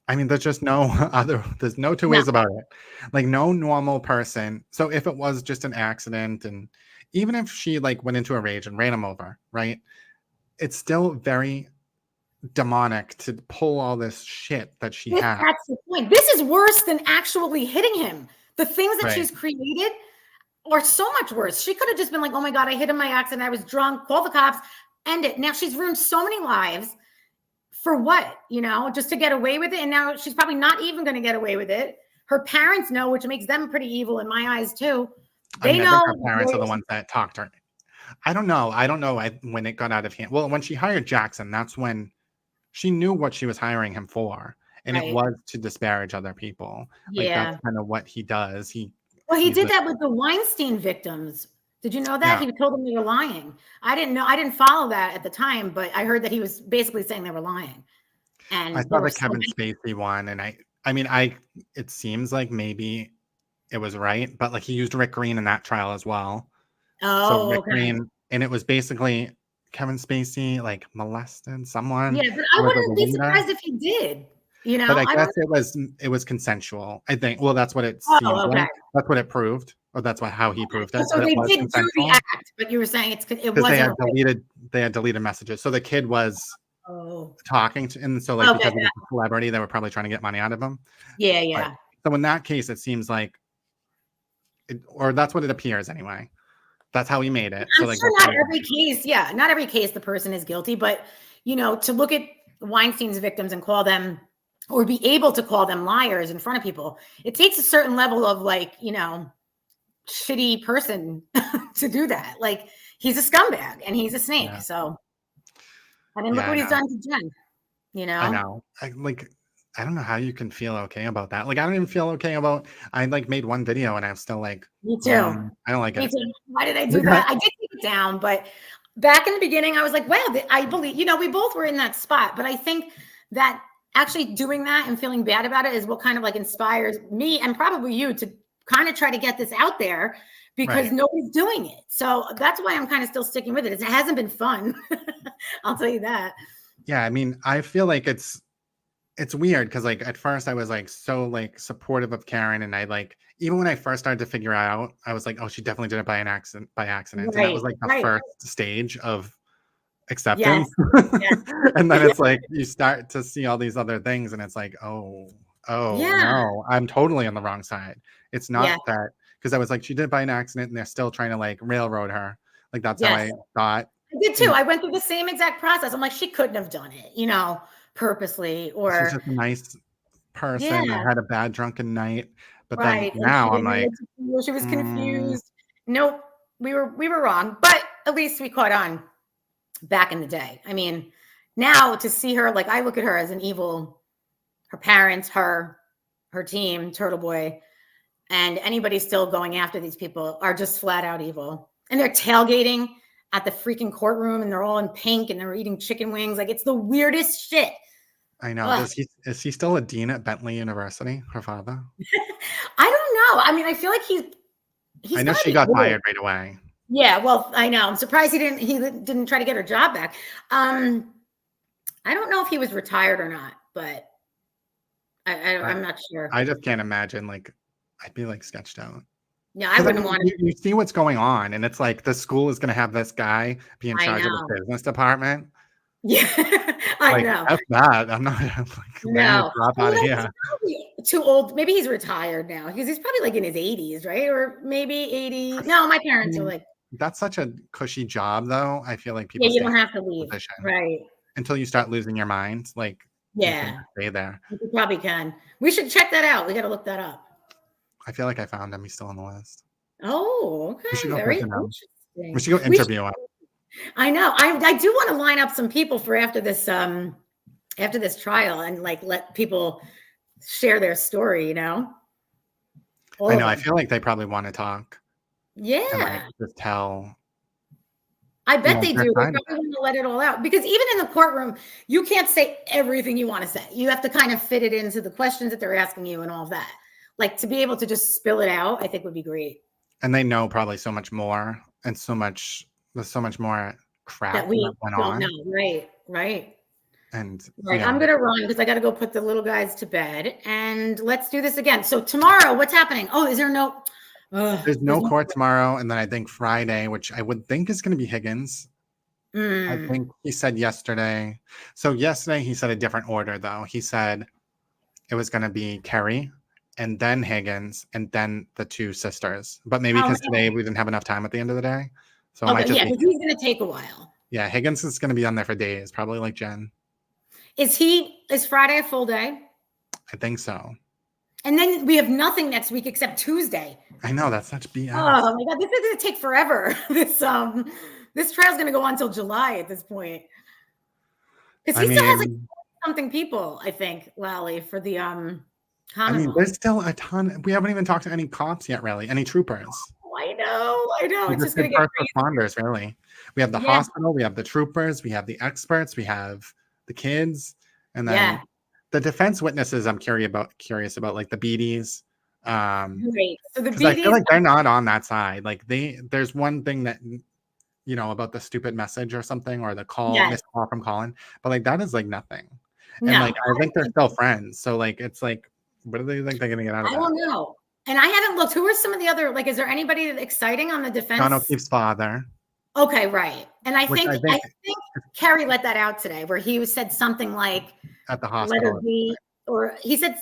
I mean, there's just there's no two ways about it. Like, no normal person. So if it was just an accident, and even if she like went into a rage and ran him over, right? It's still very demonic to pull all this shit that she has. That's the point. This is worse than actually hitting him. The things that she's created are so much worse. She could have just been like, oh my God, I hit him by accident. I was drunk. Call the cops. End it. Now she's ruined so many lives. For what? Just to get away with it. And now she's probably not even going to get away with it. Her parents know, which makes them pretty evil in my eyes too. They know. Her parents are the ones that talked to her. I don't know when it got out of hand. Well, when she hired Jackson, that's when she knew what she was hiring him for. And it was to disparage other people. Like, that's kind of what he does. He did that with the Weinstein victims. Did you know that? He told them they were lying. I didn't know. I didn't follow that at the time, but I heard that he was basically saying they were lying. And I saw the Kevin Spacey one, and it seems like maybe it was right, but like, he used Rick Green in that trial as well. Oh, so Rick Green, and it was basically Kevin Spacey like molested someone. Yeah, but I wouldn't be surprised if he did. But I guess it was consensual. I think. Well, that's what it seems like. That's what it proved. Or that's how he proved it. So they did do the act, but you were saying it wasn't. They had deleted messages. So the kid was talking to, and so like, because he was a celebrity, they were probably trying to get money out of him. Yeah, yeah. But, so in that case, it seems like, or that's what it appears anyway. That's how he made it. I'm sure not every case. Yeah, not every case the person is guilty, but to look at Weinstein's victims and call them, or be able to call them liars in front of people, it takes a certain level of like, shitty person to do that. Like, he's a scumbag and he's a snake. Yeah. So, and then look what he's done to Jen. I know. I don't know how you can feel okay about that. Like, I don't even feel okay about. I like made one video and I'm still like, me too. I don't like it. Too. Why did I do that? I did take it down, but back in the beginning, I was like, wow, I believe. We both were in that spot, but I think that actually doing that and feeling bad about it is what kind of like inspires me and probably you to kind of try to get this out there, because nobody's doing it. So that's why I'm kind of still sticking with it. It hasn't been fun. I'll tell you that. Yeah. I mean, I feel like it's weird because like at first I was like so like supportive of Karen, and I like, even when I first started to figure out, I was like, oh, she definitely did it by accident. And that was like the first stage of acceptance. Yes. And then it's like you start to see all these other things and it's like, no, I'm totally on the wrong side. It's not that, because I was like, she did it by an accident and they're still trying to like railroad her. Like, that's how I thought. I did too. I went through the same exact process. I'm like, she couldn't have done it, purposely, or she's just a nice person. I had a bad drunken night, but then now I'm like, she was confused. Nope, we were wrong, but at least we caught on back in the day. I mean, now to see her, like, I look at her as an evil, her parents, her team, Turtle Boy, and anybody still going after these people are just flat out evil. And they're tailgating at the freaking courtroom and they're all in pink and they're eating chicken wings. Like, it's the weirdest shit. I know. Is he still a dean at Bentley University, her father? I don't know. I mean, I feel like he's I know she got fired right away. Yeah, well, I know. I'm surprised he didn't try to get her job back. I don't know if he was retired or not, but I'm not sure. I just can't imagine. Like, I'd be like sketched out. Yeah, I wouldn't want to. You see what's going on, and it's like the school is going to have this guy be in charge of the business department. Yeah, I know. That's that. I'm not like no drop out of here. Too old. Maybe he's retired now because he's probably like in his 80s, right? Or maybe 80. No, my parents are like. That's such a cushy job, though. I feel like people. Yeah, you don't have to leave, right? Until you start losing your mind, like you can stay there. You probably can. We should check that out. We got to look that up. I feel like I found him. He's still on the list. Oh, okay. Very interesting. We should go interview him. I know. I do want to line up some people for after this trial and like let people share their story, you know? I know. I feel like they probably want to talk. Yeah. And, like, just tell. I bet they do. They probably want to let it all out because even in the courtroom, you can't say everything you want to say. You have to kind of fit it into the questions that they're asking you and all of that. Like to be able to just spill it out, I think would be great. And they know probably so much more and there's so much more crap that we don't know. Right. And I'm going to run because I got to go put the little guys to bed and let's do this again. So tomorrow, what's happening? Oh, is there no... there's no court tomorrow. And then I think Friday, which I would think is going to be Higgins. I think he said yesterday. So yesterday he said a different order though. He said it was going to be Kerry and then Higgins and then the two sisters. But maybe because today we didn't have enough time at the end of the day. So because he's going to take a while. Yeah, Higgins is going to be on there for days, probably like Jen. Is Friday a full day? I think so. And then we have nothing next week except Tuesday. I know, that's such BS. Oh my God, this is going to take forever. This trial's going to go on until July at this point. Because he still has like something people, I think, Lally, for the there's still a ton. We haven't even talked to any cops yet, really. Any troopers. I know. It's just going to get first responders, really. We have the hospital, we have the troopers, we have the experts, we have the kids, and then the defense witnesses. I'm curious about like the BDs. Right. So the BDs, I feel like they're not on that side. Like there's one thing that about the stupid message or something, or the missed call from Colin, but like that is like nothing. And like I think they're still friends. So like it's like, what do they think they're gonna get out of that? I don't know. And I haven't looked. Who are some of the other, like, is there anybody exciting on the defense? John O'Keefe's father. Okay, right. And I think Kerry let that out today, where he said something like at the hospital. Or he said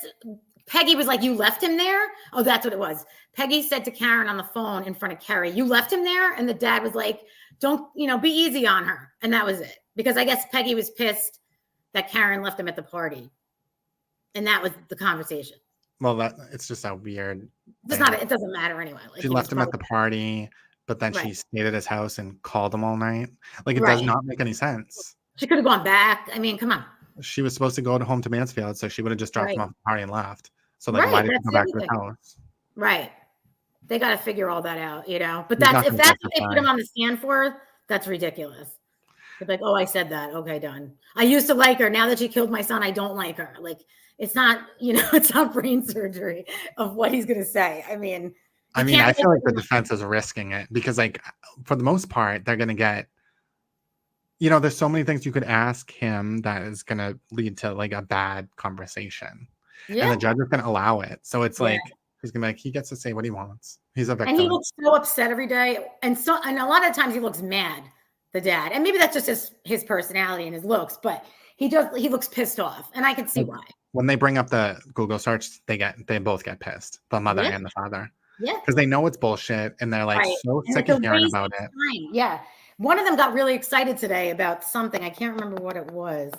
Peggy was like, "You left him there?" Oh, that's what it was. Peggy said to Karen on the phone in front of Kerry, "You left him there?" And the dad was like, "Don't, be easy on her." And that was it. Because I guess Peggy was pissed that Karen left him at the party. And that was the conversation. Well, it's just a weird. It doesn't matter anyway. Like, she left him at the party, but then she stayed at his house and called him all night. Like, it does not make any sense. She could have gone back. I mean, come on. She was supposed to go home to Mansfield, so she would have just dropped him off the party and left. So, like, why did she go back to his house? Right. They got to figure all that out, But if that's what they put him on the stand for, that's ridiculous. They're like, "Oh, I said that. Okay, done. I used to like her. Now that she killed my son, I don't like her." Like, it's not, it's not brain surgery of what he's going to say. I mean, I feel like the defense is risking it because, like, for the most part, they're going to get, there's so many things you could ask him that is going to lead to like a bad conversation. Yeah. And the judge is going to allow it. So it's like, he's going to be like, he gets to say what he wants. He's a victim. And he looks so upset every day. And a lot of times he looks mad, the dad. And maybe that's just his personality and his looks, but he looks pissed off. And I can see why. When they bring up the Google search, they both get pissed, the mother and the father. Yeah. Because they know it's bullshit and they're like so sick of hearing about it. Yeah. One of them got really excited today about something. I can't remember what it was.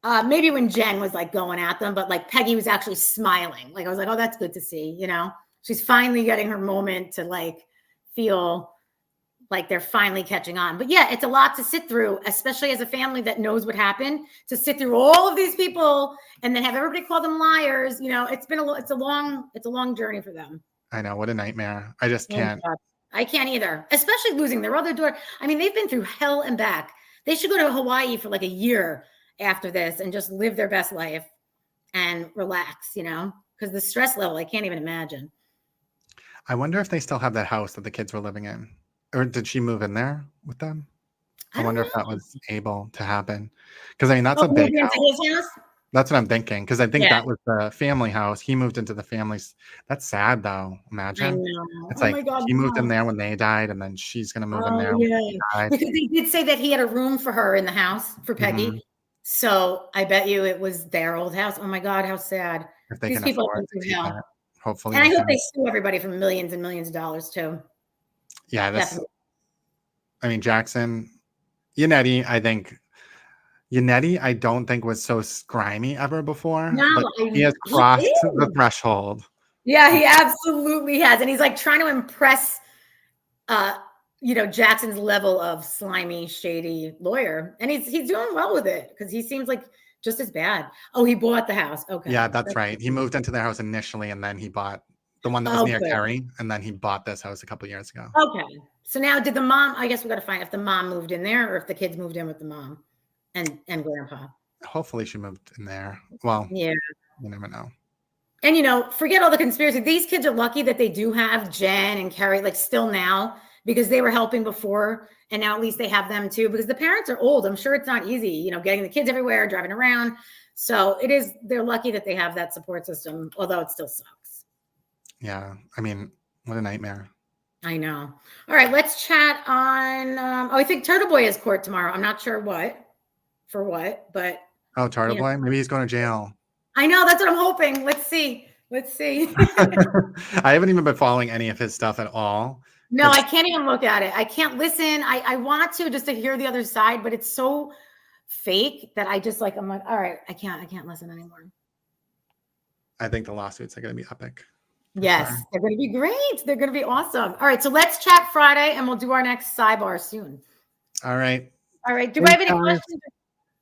Maybe when Jen was like going at them, but like Peggy was actually smiling. Like I was like, oh, that's good to see. She's finally getting her moment to like feel like they're finally catching on. But yeah, it's a lot to sit through, especially as a family that knows what happened, to sit through all of these people and then have everybody call them liars. It's a long journey for them. I know, what a nightmare. I just can't. I can't either, especially losing their other daughter. I mean, they've been through hell and back. They should go to Hawaii for like a year after this and just live their best life and relax, because the stress level, I can't even imagine. I wonder if they still have that house that the kids were living in. or did she move in there with them? I I don't wonder if that know. was able to happen. Because I mean, that's Oh, a moved big into house. his house? That's what I'm thinking. Because I think Yeah, that was the family house. He moved into the family's. That's sad, though. I Imagine. know. It's Oh like my God, he moved in no. there when they died, and then she's gonna move in Oh there when yeah, he died. because they did say that he had a room for her in the house for Mhm. Peggy. So I bet you it was their old house. Oh my God, how sad. If they These can people have afford been to through keep hell. it. Hopefully And I they hope can. they sue everybody for millions and millions of dollars too. Yeah, Definitely. I mean, Jackson, Yannetti, I don't think was so grimy ever before, No, but he has he crossed the is. threshold. Yeah, he absolutely has. And he's like trying to impress uh, Jackson's level of slimy, shady lawyer. And he's doing well with it because he seems like just as bad. Oh, he bought the house. Okay. Yeah, that's right. He moved into their house initially, and then he bought the one that was Oh, near good. Kerry, and then he bought this house a couple years ago. Okay. So now did the mom, I guess we got to find if the mom moved in there or if the kids moved in with the mom and grandpa. Hopefully she moved in there. Well, Yeah. you never know. And forget all the conspiracy. These kids are lucky that they do have Jen and Kerry, like still now, because they were helping before. And now at least they have them too, because the parents are old. I'm sure it's not easy, getting the kids everywhere, driving around. So they're lucky that they have that support system, although it still sucks. Yeah. I mean, what a nightmare. I know. All right, let's chat on. I think Turtle Boy has court tomorrow. I'm not sure for what, but. Oh, Turtle Boy? Maybe he's going to jail. I know. That's what I'm hoping. Let's see. I haven't even been following any of his stuff at all. No, I can't even look at it. I can't listen. I want to just to hear the other side, but it's so fake that I'm like, all right, I can't listen anymore. I think the lawsuits are going to be epic. Yes, sure. They're going to be great. They're going to be awesome. All right, so let's chat Friday and we'll do our next sidebar soon. All right. Do I have any questions?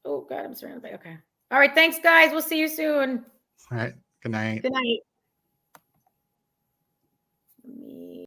Oh God, I'm surrounded by, okay. All right, thanks guys. We'll see you soon. All right. Good night. Good night.